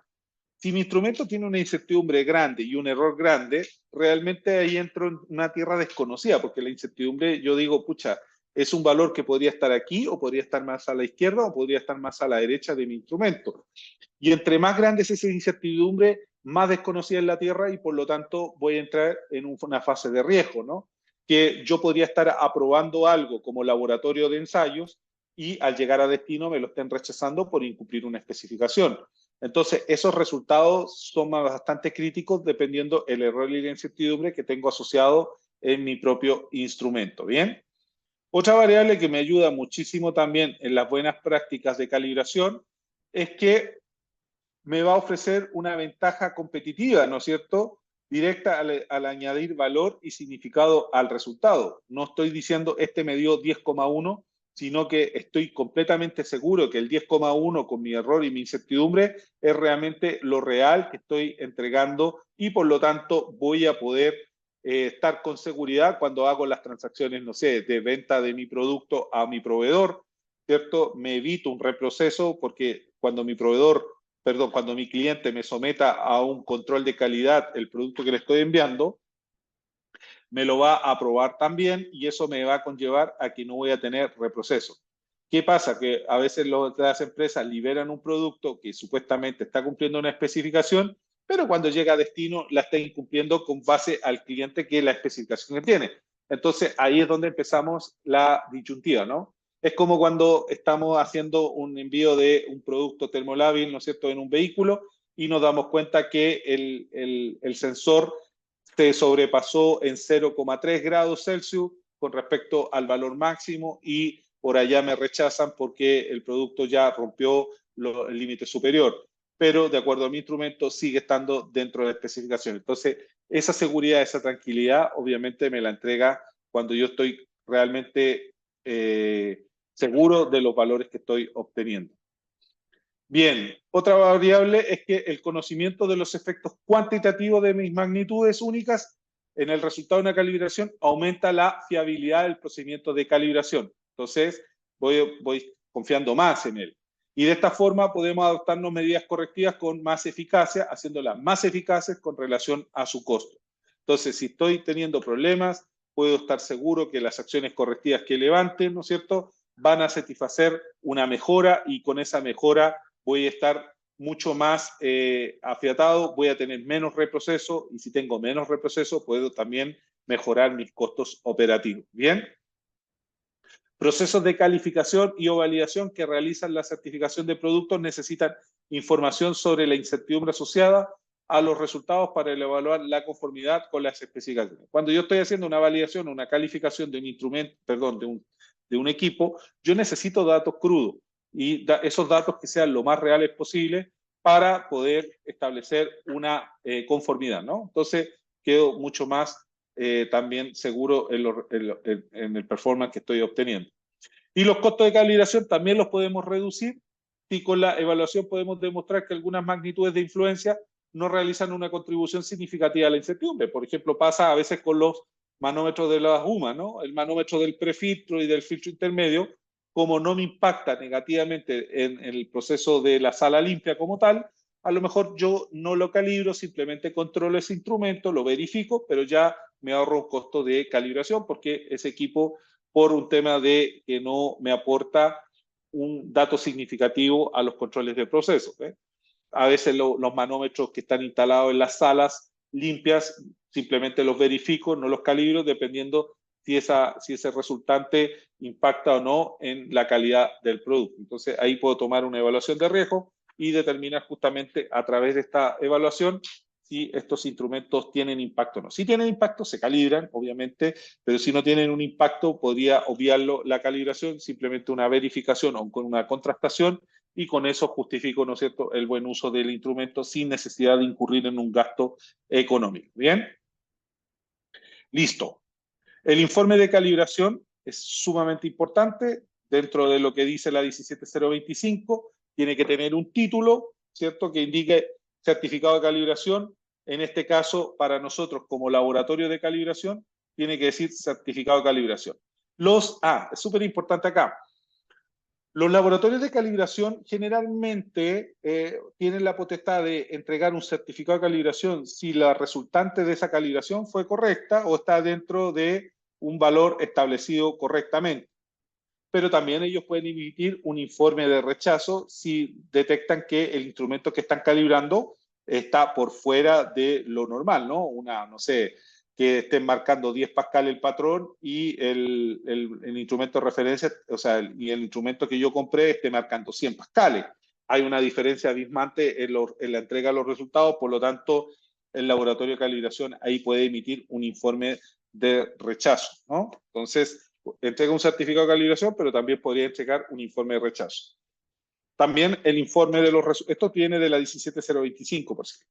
Si mi instrumento tiene una incertidumbre grande y un error grande, realmente ahí entro en una tierra desconocida, porque la incertidumbre, yo digo, pucha, es un valor que podría estar aquí, o podría estar más a la izquierda, o podría estar más a la derecha de mi instrumento. Y entre más grande es esa incertidumbre, más desconocida es la tierra, y por lo tanto voy a entrar en una fase de riesgo, ¿no? Que yo podría estar aprobando algo como laboratorio de ensayos, y al llegar a destino me lo estén rechazando por incumplir una especificación. Entonces, esos resultados son bastante críticos dependiendo el error y la incertidumbre que tengo asociado en mi propio instrumento. ¿Bien? Otra variable que me ayuda muchísimo también en las buenas prácticas de calibración es que me va a ofrecer una ventaja competitiva, ¿no es cierto?, directa al añadir valor y significado al resultado. No estoy diciendo este me dio 10,1, sino que estoy completamente seguro que el 10,1 con mi error y mi incertidumbre es realmente lo real que estoy entregando, y por lo tanto voy a poder estar con seguridad cuando hago las transacciones, no sé, de venta de mi producto a mi proveedor, ¿cierto? Me evito un reproceso, porque cuando mi cliente me someta a un control de calidad el producto que le estoy enviando, me lo va a aprobar también, y eso me va a conllevar a que no voy a tener reproceso. ¿Qué pasa? Que a veces las empresas liberan un producto que supuestamente está cumpliendo una especificación, pero cuando llega a destino la está incumpliendo con base al cliente, que es la especificación que tiene. Entonces ahí es donde empezamos la disyuntiva, ¿no? Es como cuando estamos haciendo un envío de un producto termolábil, ¿no es cierto?, en un vehículo, y nos damos cuenta que el sensor se sobrepasó en 0,3 grados Celsius con respecto al valor máximo, y por allá me rechazan porque el producto ya rompió el límite superior. Pero de acuerdo a mi instrumento sigue estando dentro de la especificación. Entonces, esa seguridad, esa tranquilidad, obviamente me la entrega cuando yo estoy realmente seguro de los valores que estoy obteniendo. Bien, otra variable es que el conocimiento de los efectos cuantitativos de mis magnitudes únicas en el resultado de una calibración aumenta la fiabilidad del procedimiento de calibración. Entonces, voy confiando más en él. Y de esta forma podemos adoptarnos medidas correctivas con más eficacia, haciéndolas más eficaces con relación a su costo. Entonces, si estoy teniendo problemas, puedo estar seguro que las acciones correctivas que levanten, ¿no es cierto?, van a satisfacer una mejora, y con esa mejora voy a estar mucho más afiatado, voy a tener menos reproceso, y si tengo menos reproceso, puedo también mejorar mis costos operativos. ¿Bien? Procesos de calificación y o validación que realizan la certificación de productos necesitan información sobre la incertidumbre asociada a los resultados para evaluar la conformidad con las especificaciones. Cuando yo estoy haciendo una validación o una calificación de un instrumento, perdón, de un equipo, yo necesito datos crudos, y esos datos que sean lo más reales posible para poder establecer una conformidad, ¿no? Entonces, quedo mucho más también seguro en el performance que estoy obteniendo. Y los costos de calibración también los podemos reducir si con la evaluación podemos demostrar que algunas magnitudes de influencia no realizan una contribución significativa a la incertidumbre. Por ejemplo, pasa a veces con los manómetros de las UMA, ¿no? El manómetro del prefiltro y del filtro intermedio, como no me impacta negativamente en el proceso de la sala limpia como tal, a lo mejor yo no lo calibro, simplemente controlo ese instrumento, lo verifico, pero ya me ahorro un costo de calibración, porque ese equipo, por un tema de que no me aporta un dato significativo a los controles de proceso. A veces los manómetros que están instalados en las salas limpias, simplemente los verifico, no los calibro, dependiendo si ese resultante impacta o no en la calidad del producto. Entonces ahí puedo tomar una evaluación de riesgo y determinar justamente a través de esta evaluación si estos instrumentos tienen impacto o no. Si tienen impacto, se calibran, obviamente, pero si no tienen un impacto, podría obviarlo la calibración, simplemente una verificación o con una contrastación, y con eso justifico, ¿no es cierto?, el buen uso del instrumento sin necesidad de incurrir en un gasto económico. ¿Bien? Listo. El informe de calibración es sumamente importante. Dentro de lo que dice la 17025, tiene que tener un título, ¿cierto?, que indique certificado de calibración. En este caso, para nosotros como laboratorio de calibración, tiene que decir certificado de calibración. Es súper importante acá. Los laboratorios de calibración generalmente tienen la potestad de entregar un certificado de calibración si la resultante de esa calibración fue correcta o está dentro de un valor establecido correctamente. Pero también ellos pueden emitir un informe de rechazo si detectan que el instrumento que están calibrando está por fuera de lo normal, ¿no? No sé, que estén marcando 10 pascal el patrón y el instrumento de referencia, o sea, y el instrumento que yo compré esté marcando 100 pascales. Hay una diferencia abismante en la entrega de los resultados, por lo tanto, el laboratorio de calibración ahí puede emitir un informe de rechazo, ¿no? Entonces, entrega un certificado de calibración, pero también podría entregar un informe de rechazo. También el informe de los resultados, esto viene de la 17025, por cierto.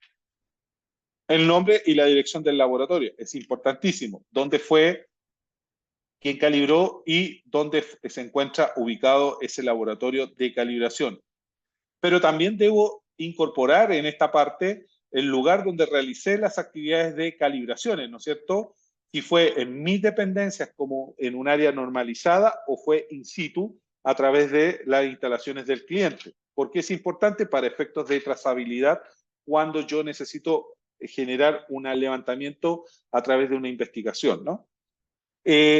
El nombre y la dirección del laboratorio, es importantísimo. ¿Dónde fue? ¿Quién calibró? Y dónde se encuentra ubicado ese laboratorio de calibración. Pero también debo incorporar en esta parte el lugar donde realicé las actividades de calibraciones, ¿no es cierto? Si fue en mis dependencias como en un área normalizada o fue in situ a través de las instalaciones del cliente. Porque es importante para efectos de trazabilidad cuando yo necesito generar un levantamiento a través de una investigación, ¿no?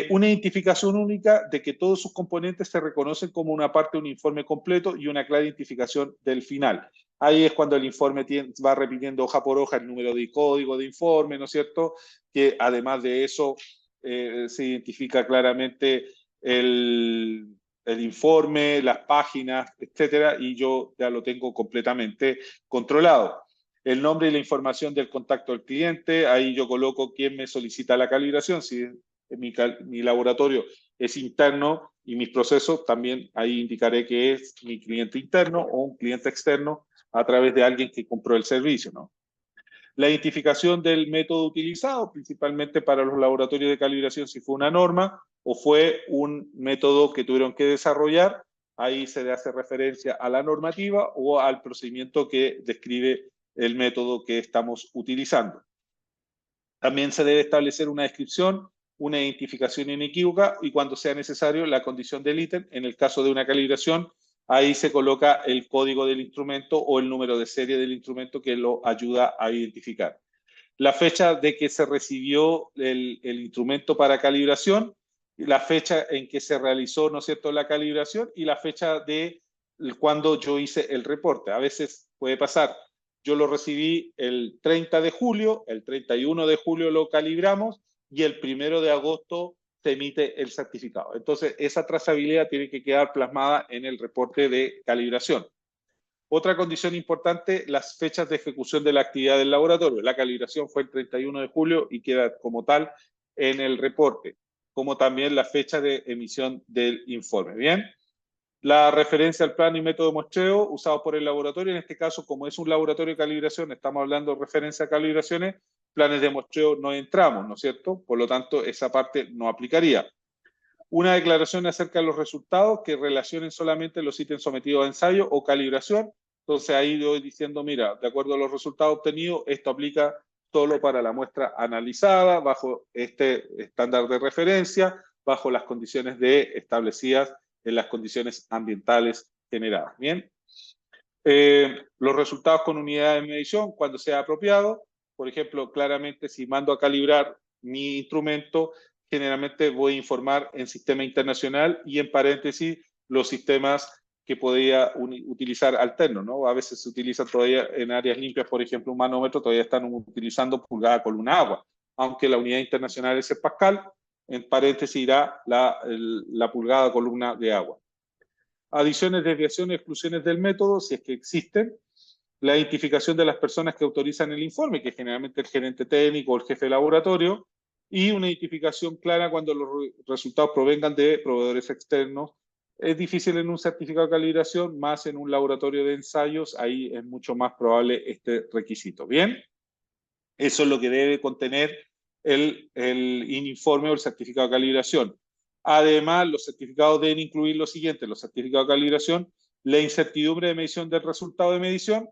Una identificación única de que todos sus componentes se reconocen como una parte de un informe completo y una clara identificación del final. Ahí es cuando el informe va repitiendo hoja por hoja el número de código de informe, ¿no es cierto? Que además de eso se identifica claramente el informe, las páginas, etcétera, y yo ya lo tengo completamente controlado. El nombre y la información del contacto del cliente, ahí yo coloco quién me solicita la calibración, si mi laboratorio es interno y mis procesos, también ahí indicaré que es mi cliente interno o un cliente externo a través de alguien que compró el servicio, ¿no? La identificación del método utilizado, principalmente para los laboratorios de calibración, si fue una norma o fue un método que tuvieron que desarrollar, ahí se le hace referencia a la normativa o al procedimiento que describe el método que estamos utilizando. También se debe establecer una descripción, una identificación inequívoca y cuando sea necesario la condición del ítem. En el caso de una calibración, ahí se coloca el código del instrumento o el número de serie del instrumento que lo ayuda a identificar. La fecha de que se recibió el instrumento para calibración, la fecha en que se realizó, ¿no es cierto?, la calibración y la fecha de cuando yo hice el reporte. A veces puede pasar, yo lo recibí el 30 de julio, el 31 de julio lo calibramos y el 1 de agosto se emite el certificado. Entonces, esa trazabilidad tiene que quedar plasmada en el reporte de calibración. Otra condición importante, las fechas de ejecución de la actividad del laboratorio. La calibración fue el 31 de julio y queda como tal en el reporte, como también la fecha de emisión del informe. Bien. La referencia al plano y método de muestreo usado por el laboratorio, en este caso, como es un laboratorio de calibración, estamos hablando de referencia a calibraciones, planes de muestreo no entramos, ¿no es cierto? Por lo tanto, esa parte no aplicaría. Una declaración acerca de los resultados que relacionen solamente los ítems sometidos a ensayo o calibración. Entonces ahí yo voy diciendo, mira, de acuerdo a los resultados obtenidos, esto aplica solo para la muestra analizada, bajo este estándar de referencia, bajo las condiciones establecidas en las condiciones ambientales generadas. Bien. Los resultados con unidades de medición, cuando sea apropiado. Por ejemplo, claramente si mando a calibrar mi instrumento, generalmente voy a informar en sistema internacional y en paréntesis los sistemas que podría utilizar alternos, ¿no? A veces se utiliza todavía en áreas limpias, por ejemplo, un manómetro, todavía están utilizando pulgada columna agua, aunque la unidad internacional es el pascal, en paréntesis irá la pulgada columna de agua. Adiciones, desviaciones, exclusiones del método, si es que existen. la identificación de las personas que autorizan el informe, que es generalmente el gerente técnico o el jefe de laboratorio, y una identificación clara cuando los resultados provengan de proveedores externos. Es difícil en un certificado de calibración, más en un laboratorio de ensayos, ahí es mucho más probable este requisito. ¿Bien? Eso es lo que debe contener el informe o el certificado de calibración. Además, los certificados deben incluir lo siguiente: los certificados de calibración, la incertidumbre de medición del resultado de medición,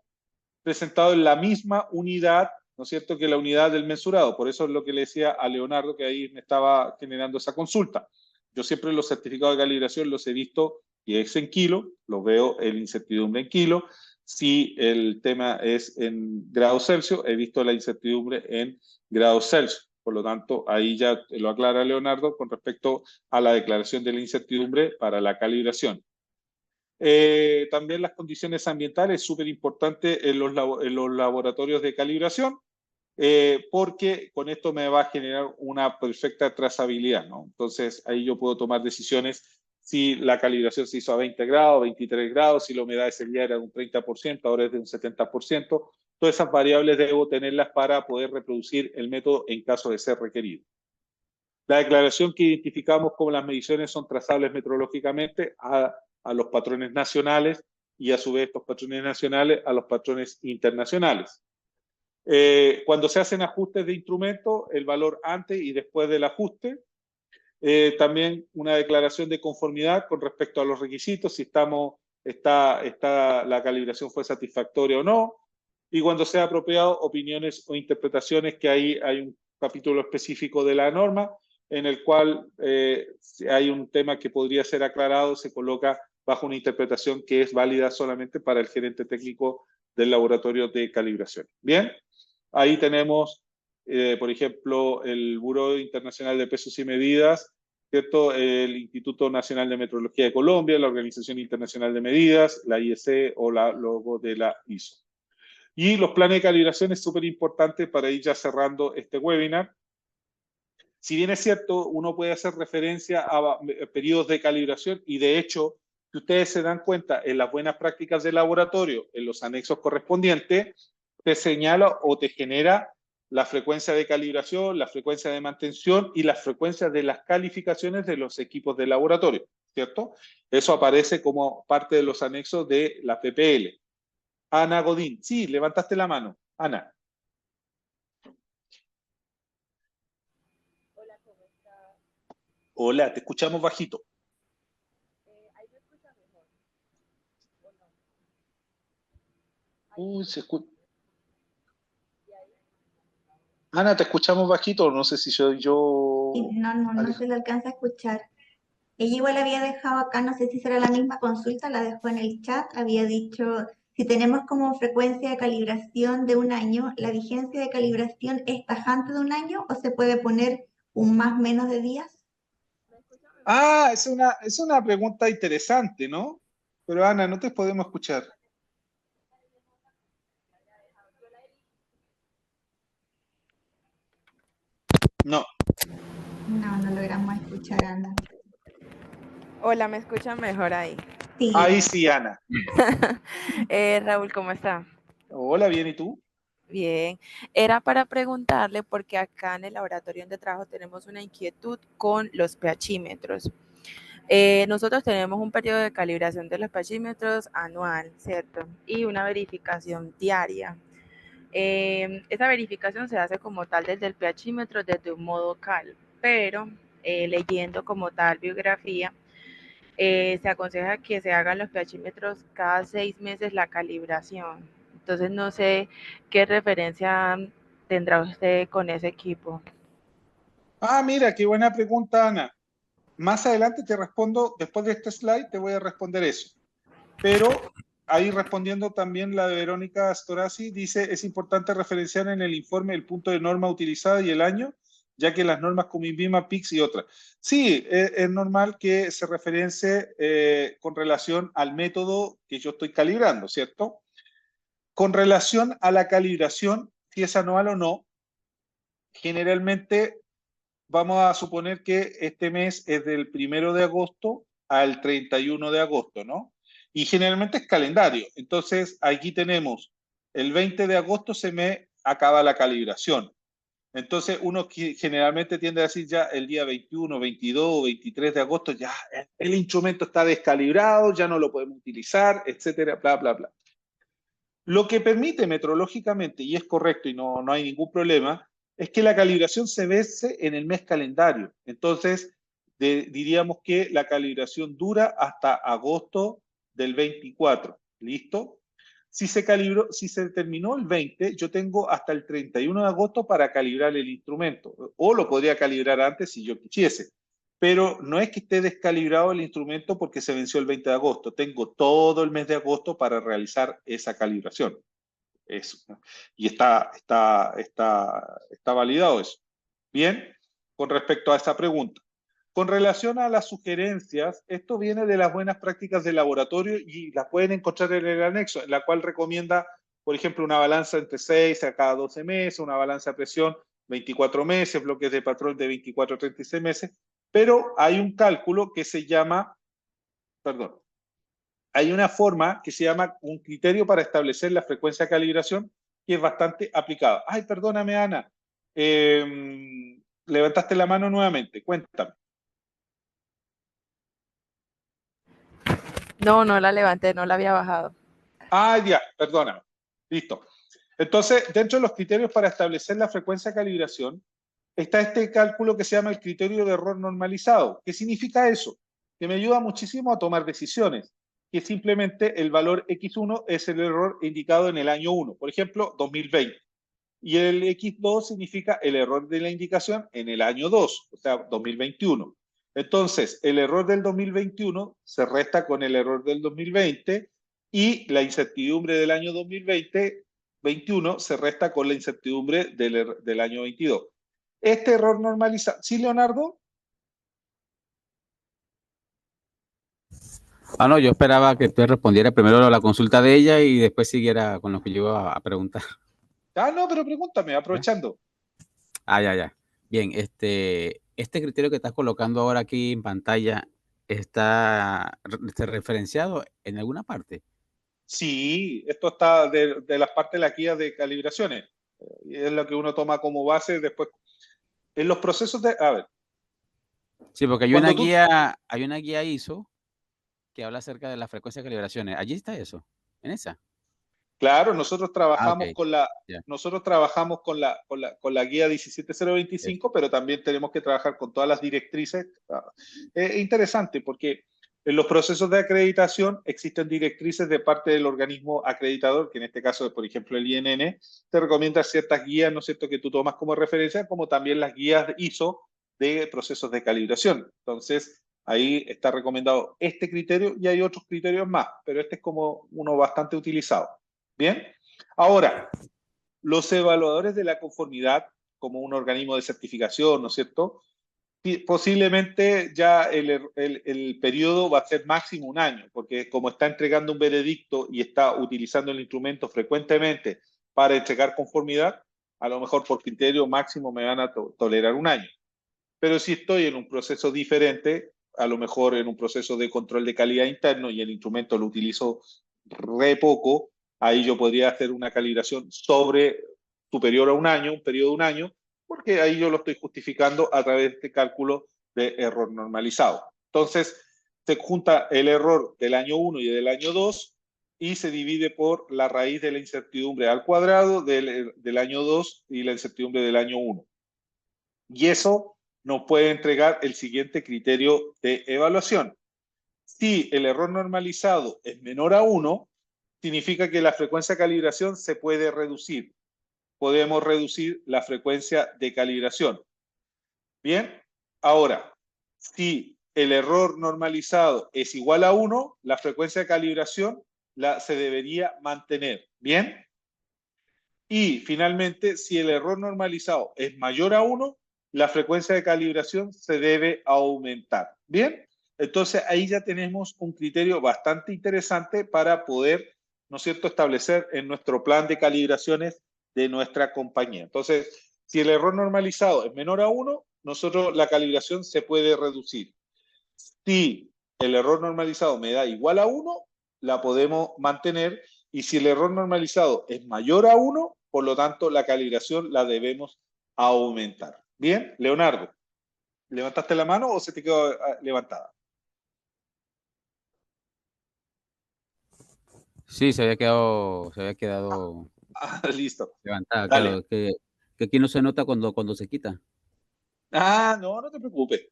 presentado en la misma unidad, ¿no es cierto?, que la unidad del mensurado. Por eso es lo que le decía a Leonardo, que ahí me estaba generando esa consulta. Yo siempre los certificados de calibración los he visto y es en kilo, los veo en incertidumbre en kilo. Si el tema es en grados Celsius, he visto la incertidumbre en grados Celsius. Por lo tanto, ahí ya lo aclara Leonardo con respecto a la declaración de la incertidumbre para la calibración. También las condiciones ambientales, súper importante en los laboratorios de calibración, porque con esto me va a generar una perfecta trazabilidad, ¿no? Entonces ahí yo puedo tomar decisiones si la calibración se hizo a 20 grados, 23 grados, si la humedad ese día era de un 30%, ahora es de un 70%. Todas esas variables debo tenerlas para poder reproducir el método en caso de ser requerido. La declaración que identificamos como las mediciones son trazables metrológicamente a los patrones nacionales y a su vez estos patrones nacionales a los patrones internacionales. Cuando se hacen ajustes de instrumento, el valor antes y después del ajuste. También una declaración de conformidad con respecto a los requisitos, si la calibración fue satisfactoria o no. Y cuando sea apropiado, opiniones o interpretaciones, que ahí hay un capítulo específico de la norma en el cual si hay un tema que podría ser aclarado, se coloca bajo una interpretación que es válida solamente para el gerente técnico del laboratorio de calibración. Bien, ahí tenemos, por ejemplo, el Buró Internacional de Pesos y Medidas, ¿cierto? El Instituto Nacional de Metrología de Colombia, la Organización Internacional de Medidas, la IEC o la logo de la ISO. Y los planes de calibración es súper importante para ir ya cerrando este webinar. Si bien es cierto, uno puede hacer referencia a periodos de calibración y de hecho, si ustedes se dan cuenta en las buenas prácticas de laboratorio, en los anexos correspondientes, te señala o te genera la frecuencia de calibración, la frecuencia de mantención y las frecuencias de las calificaciones de los equipos de laboratorio, ¿cierto? Eso aparece como parte de los anexos de la PPL. Ana Godín, sí, levantaste la mano. Ana. Hola, te escuchamos bajito. ¿Ahí me escucha mejor? Uy, se escucha. Ana, te escuchamos bajito, no sé si soy yo. Sí, no se le alcanza a escuchar. Ella igual había dejado acá, no sé si será la misma consulta, la dejó en el chat, había dicho, si tenemos como frecuencia de calibración de un año, ¿la vigencia de calibración es tajante de un año o se puede poner un más menos de días? Ah, es una pregunta interesante, ¿no? Pero Ana, no te podemos escuchar. No. No logramos escuchar, Ana. Hola, ¿me escuchan mejor ahí? Sí. Ahí sí, Ana. Raúl, ¿cómo está? Hola, bien, ¿y tú? Bien. Era para preguntarle porque acá en el laboratorio donde trabajo tenemos una inquietud con los pHímetros. Nosotros tenemos un periodo de calibración de los pHímetros anual, ¿cierto? Y una verificación diaria. Esa verificación se hace como tal desde el pHímetro, desde un modo cal, pero leyendo como tal biografía, se aconseja que se hagan los pHímetros cada 6 meses la calibración. Entonces no sé qué referencia tendrá usted con ese equipo. Ah, mira, qué buena pregunta, Ana. Más adelante te respondo, después de este slide te voy a responder eso. Pero ahí respondiendo también la de Verónica Storazzi, dice, es importante referenciar en el informe el punto de norma utilizada y el año, ya que las normas como INVIMA, PICS y otras. Sí, es normal que se referencie con relación al método que yo estoy calibrando, ¿cierto? Con relación a la calibración, si es anual o no, generalmente vamos a suponer que este mes es del 1 de agosto al 31 de agosto, ¿no? Y generalmente es calendario. Entonces, aquí tenemos el 20 de agosto se me acaba la calibración. Entonces uno generalmente tiende a decir ya el día 21, 22, 23 de agosto ya el instrumento está descalibrado, ya no lo podemos utilizar, etcétera, bla, bla, bla. Lo que permite metrológicamente, y es correcto y no hay ningún problema, es que la calibración se vence en el mes calendario. Entonces diríamos que la calibración dura hasta agosto del 24. ¿Listo? Si se terminó el 20, yo tengo hasta el 31 de agosto para calibrar el instrumento. O lo podría calibrar antes si yo quisiese. Pero no es que esté descalibrado el instrumento porque se venció el 20 de agosto. Tengo todo el mes de agosto para realizar esa calibración. Eso. Y está validado eso. Bien, con respecto a esa pregunta. Con relación a las sugerencias, esto viene de las buenas prácticas del laboratorio y las pueden encontrar en el anexo, en la cual recomienda, por ejemplo, una balanza entre 6 a cada 12 meses, una balanza de presión 24 meses, bloques de patrón de 24 a 36 meses, pero hay un cálculo que se llama, perdón, hay una forma que se llama un criterio para establecer la frecuencia de calibración que es bastante aplicada. Ay, perdóname, Ana, levantaste la mano nuevamente, cuéntame. No, no la levanté, no la había bajado. Ah, ya, perdóname. Listo. Entonces, dentro de los criterios para establecer la frecuencia de calibración, está este cálculo que se llama el criterio de error normalizado. ¿Qué significa eso? Que me ayuda muchísimo a tomar decisiones, que simplemente el valor X1 es el error indicado en el año 1, por ejemplo, 2020. Y el X2 significa el error de la indicación en el año 2, o sea, 2021. Entonces, el error del 2021 se resta con el error del 2020 y la incertidumbre del año 2021 se resta con la incertidumbre del año 22. Este error normalizado. ¿Sí, Leonardo? Ah, no, yo esperaba que tú respondieras primero a la consulta de ella y después siguiera con lo que yo iba a preguntar. Ah, no, pero pregúntame, aprovechando. Ah, ya. Bien, este criterio que estás colocando ahora aquí en pantalla está referenciado en alguna parte. Sí, esto está de las partes de la guía de calibraciones. Y es lo que uno toma como base después. En los procesos de... A ver. Sí, porque hay una guía ISO que habla acerca de la frecuencia de calibraciones. Allí está eso, en esa. Claro, nosotros trabajamos okay. Nosotros trabajamos con la guía 17025, pero también tenemos que trabajar con todas las directrices. Es interesante porque en los procesos de acreditación existen directrices de parte del organismo acreditador, que en este caso es, por ejemplo, el INN, te recomienda ciertas guías, ¿no es cierto?, que tú tomas como referencia, como también las guías ISO de procesos de calibración. Entonces, ahí está recomendado este criterio y hay otros criterios más, pero este es como uno bastante utilizado. Bien, ahora, los evaluadores de la conformidad, como un organismo de certificación, ¿no es cierto? Posiblemente ya el periodo va a ser máximo un año, porque como está entregando un veredicto y está utilizando el instrumento frecuentemente para entregar conformidad, a lo mejor por criterio máximo me van a tolerar un año. Pero si estoy en un proceso diferente, a lo mejor en un proceso de control de calidad interno y el instrumento lo utilizo re poco, ahí yo podría hacer una calibración superior a un año, un periodo de un año, porque ahí yo lo estoy justificando a través de este cálculo de error normalizado. Entonces, se junta el error del año 1 y del año 2 y se divide por la raíz de la incertidumbre al cuadrado del año 2 y la incertidumbre del año 1. Y eso nos puede entregar el siguiente criterio de evaluación. Si el error normalizado es menor a 1, significa que la frecuencia de calibración se puede reducir. Podemos reducir la frecuencia de calibración. Bien, ahora, si el error normalizado es igual a 1, la frecuencia de calibración se debería mantener. Bien. Y finalmente, si el error normalizado es mayor a 1, la frecuencia de calibración se debe aumentar. Bien, entonces ahí ya tenemos un criterio bastante interesante para poder, ¿no es cierto?, establecer en nuestro plan de calibraciones de nuestra compañía. Entonces, si el error normalizado es menor a 1, nosotros la calibración se puede reducir. Si el error normalizado me da igual a 1, la podemos mantener Y si el error normalizado es mayor a 1, por lo tanto, la calibración la debemos aumentar. Bien, Leonardo, ¿levantaste la mano o se te quedó levantada? Sí, se había quedado Listo. levantada, Dale. claro, que aquí no se nota cuando se quita. No te preocupes.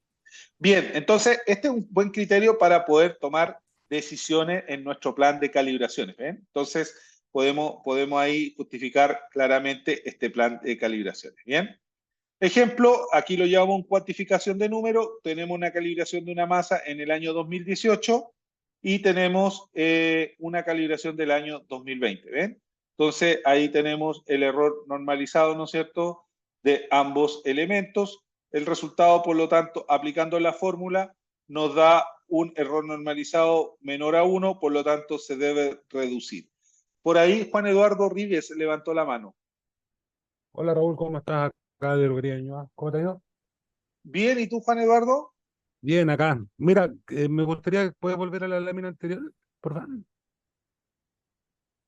Bien, entonces este es un buen criterio para poder tomar decisiones en nuestro plan de calibraciones. ¿Ven? Entonces podemos ahí justificar claramente este plan de calibraciones. Bien. Ejemplo, aquí lo llevamos en cuantificación de número. Tenemos una calibración de una masa en el año 2018 y tenemos una calibración del año 2020. ¿Ven? Entonces ahí tenemos el error normalizado, ¿no es cierto?, de ambos elementos. El resultado, por lo tanto, aplicando la fórmula, nos da un error normalizado menor a 1, por lo tanto se debe reducir. Por ahí Juan Eduardo Ríguez levantó la mano. Hola Raúl, ¿cómo estás? Acá de Droguería Ñuñoa. ¿Cómo te ha ido? Bien, ¿y tú, Juan Eduardo? Bien, acá. Mira, me gustaría, ¿puedes volver a la lámina anterior, por favor?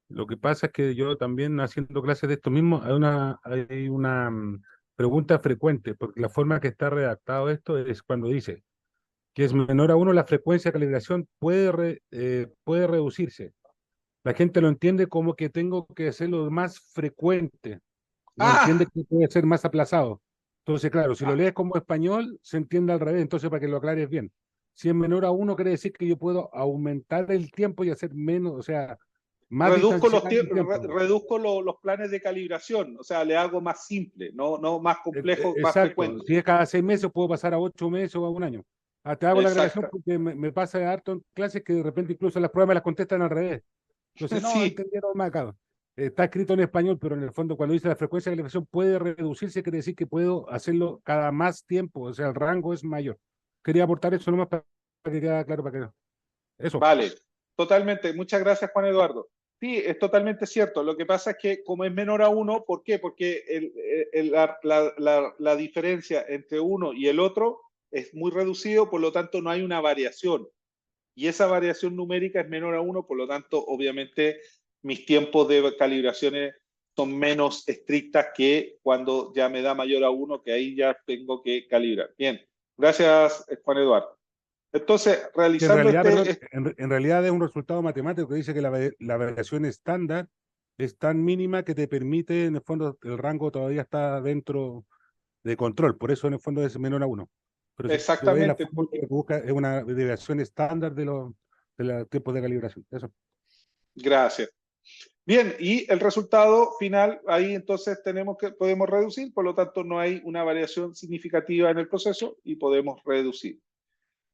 Lo que pasa es que yo también haciendo clases de esto mismo, hay una pregunta frecuente, porque la forma que está redactado esto es cuando dice que es menor a 1, la frecuencia de calibración puede reducirse. La gente lo entiende como que tengo que hacerlo más frecuente. No entiende Ah, que puede ser más aplazado. Entonces, claro, si lo ah, lees como español, se entiende al revés. Entonces, para que lo aclares bien. Si es menor a 1, quiere decir que yo puedo aumentar el tiempo y hacer menos, o sea, más distanciar el tiempo. reduzco los planes de calibración, o sea, le hago más simple, no más complejo, más Exacto. frecuente. Si es cada 6 meses, puedo pasar a 8 meses o a un año. Te hago la aclaración Exacto. porque me pasa harto en clases que de repente incluso las pruebas me las contestan al revés. Entonces, no, Sí, entendieron mal acá. Está escrito en español, pero en el fondo cuando dice la frecuencia de calibración puede reducirse, quiere decir que puedo hacerlo cada más tiempo, o sea, el rango es mayor. Quería aportar eso nomás para que quede claro para que eso. vale, totalmente. Muchas gracias, Juan Eduardo. Sí, es totalmente cierto. Lo que pasa es que como es menor a 1, ¿por qué? Porque la diferencia entre uno y el otro es muy reducido, por lo tanto no hay una variación. Y esa variación numérica es menor a 1, por lo tanto, obviamente, mis tiempos de calibraciones son menos estrictas que cuando ya me da mayor a 1, que ahí ya tengo que calibrar. Bien, gracias, Juan Eduardo. Entonces, En realizando realidad, perdón, en realidad es un resultado matemático que dice que la variación estándar es tan mínima que te permite, en el fondo, el rango todavía está dentro de control, por eso en el fondo es menor a 1. Pero si tú ves la exactamente, fórmula que busca es una deviación estándar de los tiempos de calibración. Eso. gracias. Bien, y el resultado final, ahí entonces podemos reducir, por lo tanto no hay una variación significativa en el proceso y podemos reducir.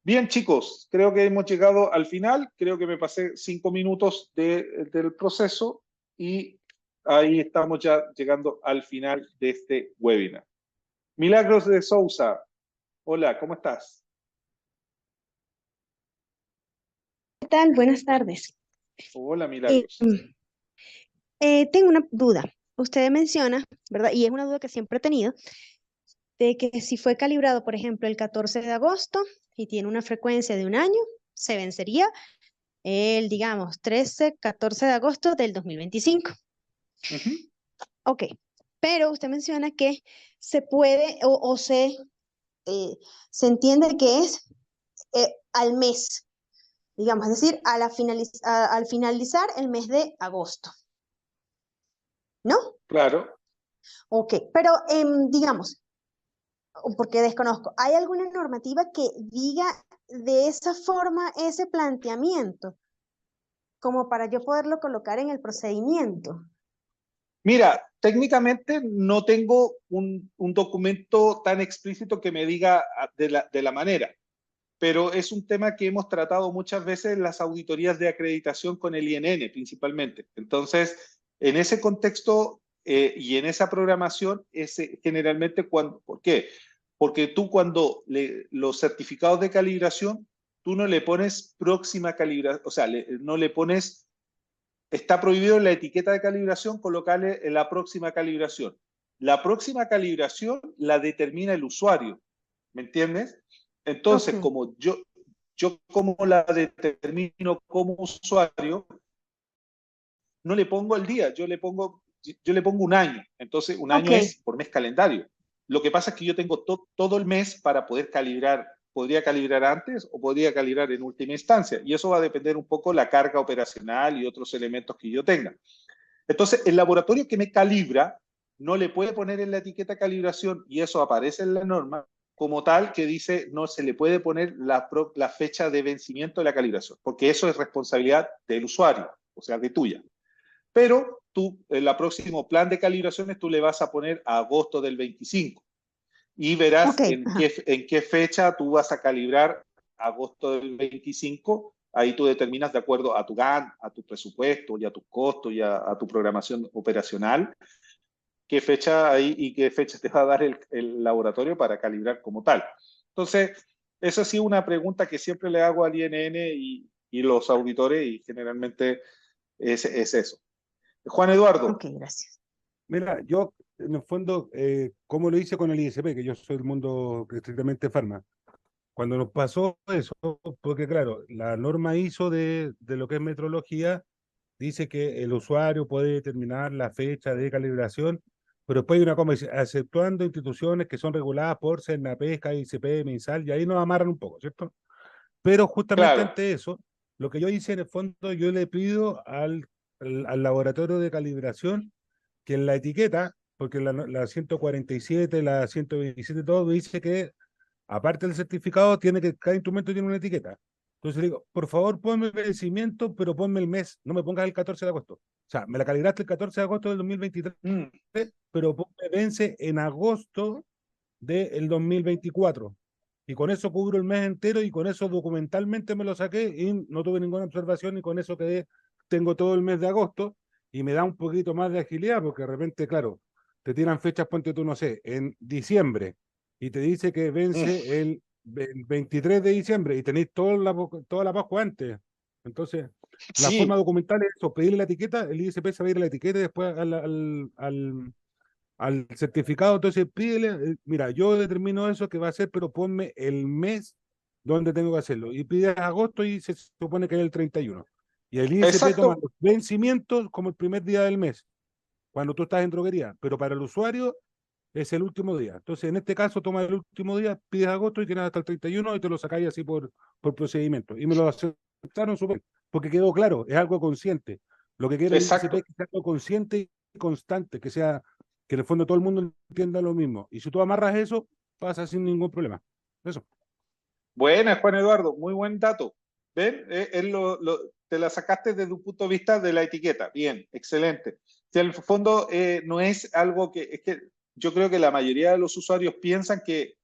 Bien, chicos, creo que hemos llegado al final. Creo que me pasé 5 minutos del proceso y ahí estamos ya llegando al final de este webinar. Milagros de Sousa, hola, ¿cómo estás? ¿Qué tal? Buenas tardes. Hola, Eh, Milagros. Tengo una duda. Usted menciona, ¿verdad? Y es una duda que siempre he tenido, de que si fue calibrado, por ejemplo, el 14 de agosto y tiene una frecuencia de un año, se vencería el, digamos, 14 de agosto del 2025. Ujú. Ok, pero usted menciona que se puede se entiende que es al mes, digamos, es decir, al finalizar el mes de agosto, ¿no? Claro. Ok, pero digamos, porque desconozco, ¿hay alguna normativa que diga de esa forma ese planteamiento como para yo poderlo colocar en el procedimiento? Mira, técnicamente no tengo un documento tan explícito que me diga de la manera, pero es un tema que hemos tratado muchas veces en las auditorías de acreditación con el INN principalmente. Entonces, en ese contexto y en esa programación, generalmente ¿por qué? Porque tú cuando los certificados de calibración, tú no le pones próxima calibración, o sea, no le pones, está prohibido en la etiqueta de calibración colocarle en la próxima calibración. La próxima calibración la determina el usuario, ¿me entiendes? Entonces, Ok, como yo como la determino como usuario, no le pongo al día, yo le pongo un año. Entonces, un año Ok. es por mes calendario. Lo que pasa es que yo tengo todo el mes para poder calibrar. Podría calibrar antes o podría calibrar en última instancia. Y eso va a depender un poco de la carga operacional y otros elementos que yo tenga. Entonces, el laboratorio que me calibra no le puede poner en la etiqueta calibración, y eso aparece en la norma, como tal que dice no se le puede poner la fecha de vencimiento de la calibración, porque eso es responsabilidad del usuario, o sea, de tuya. Pero tú, en el próximo plan de calibraciones, tú le vas a poner a agosto del 25 y verás Ok, ajá. en qué fecha tú vas a calibrar agosto del 25. Ahí tú determinas de acuerdo a tu GAN, a tu presupuesto y a tus costos y a tu programación operacional, qué fecha hay y qué fecha te va a dar el laboratorio para calibrar como tal. Entonces, esa sí es una pregunta que siempre le hago al INN y los auditores, y generalmente es eso. Juan Eduardo. Ok, gracias. Mira, yo en el fondo, ¿cómo lo hice con el ISP? Que yo soy del mundo estrictamente farma. Cuando nos pasó eso, porque claro, la norma ISO de lo que es metrología dice que el usuario puede determinar la fecha de calibración, pero después hay una cosa, dice, exceptuando instituciones que son reguladas por Cernapesca, ICP, Mensal, y ahí nos amarran un poco, ¿cierto? Pero justamente Claro. ante eso, lo que yo hice en el fondo, yo le pido al laboratorio de calibración que en la etiqueta, porque la 147, la 127, todo dice que aparte del certificado, cada instrumento tiene una etiqueta. Entonces le digo, por favor, ponme el vencimiento, pero ponme el mes, no me pongas el 14 de agosto. O sea, me la calibraste el 14 de agosto del 2023, pero me vence en agosto del 2024. Y con eso cubro el mes entero y con eso documentalmente me lo saqué y no tuve ninguna observación y con eso tengo todo el mes de agosto y me da un poquito más de agilidad porque de repente, claro, te tiran fechas, ponte tú, no sé, en diciembre y te dice que vence el 23 de diciembre y tenéis toda la Pascua antes. Entonces, la forma Sí, documental es eso, pedirle la etiqueta, el ISP se va a ir a la etiqueta y después al certificado, entonces pídele, mira, yo determino eso que va a ser, pero ponme el mes donde tengo que hacerlo. Y pide agosto y se supone que es el 31. Y el ISP toma exacto. los vencimientos como el primer día del mes, cuando tú estás en droguería, pero para el usuario es el último día. Entonces, en este caso, toma el último día, pides agosto y tienes hasta el 31 y te lo sacáis así por procedimiento. Y me lo aceptaron súper, porque quedó claro, es algo consciente. Lo que quiere el ISP es Exacto. que sea algo consciente y constante, que en el fondo todo el mundo entienda lo mismo. Y si tú amarras eso, pasa sin ningún problema. Eso. Buena, Juan Eduardo, muy buen dato. ¿Ven? Te la sacaste desde un punto de vista de la etiqueta. Bien, excelente. Si al fondo no es algo es que yo creo que la mayoría de los usuarios piensan que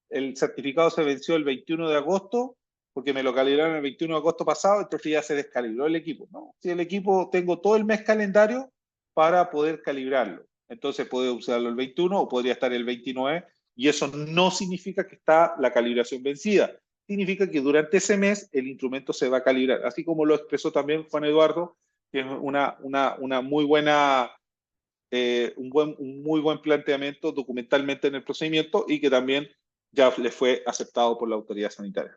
el certificado se venció el 21 de agosto porque me lo calibraron el 21 de agosto pasado, entonces ya se descalibró el equipo. No, si el equipo tengo todo el mes calendario para poder calibrarlo. Entonces puede usarlo el 21 o podría estar el 29. Y eso no significa que está la calibración vencida. Significa que durante ese mes el instrumento se va a calibrar. Así como lo expresó también Juan Eduardo, que es una muy buena, un muy buen planteamiento documentalmente en el procedimiento y que también ya le fue aceptado por la autoridad sanitaria.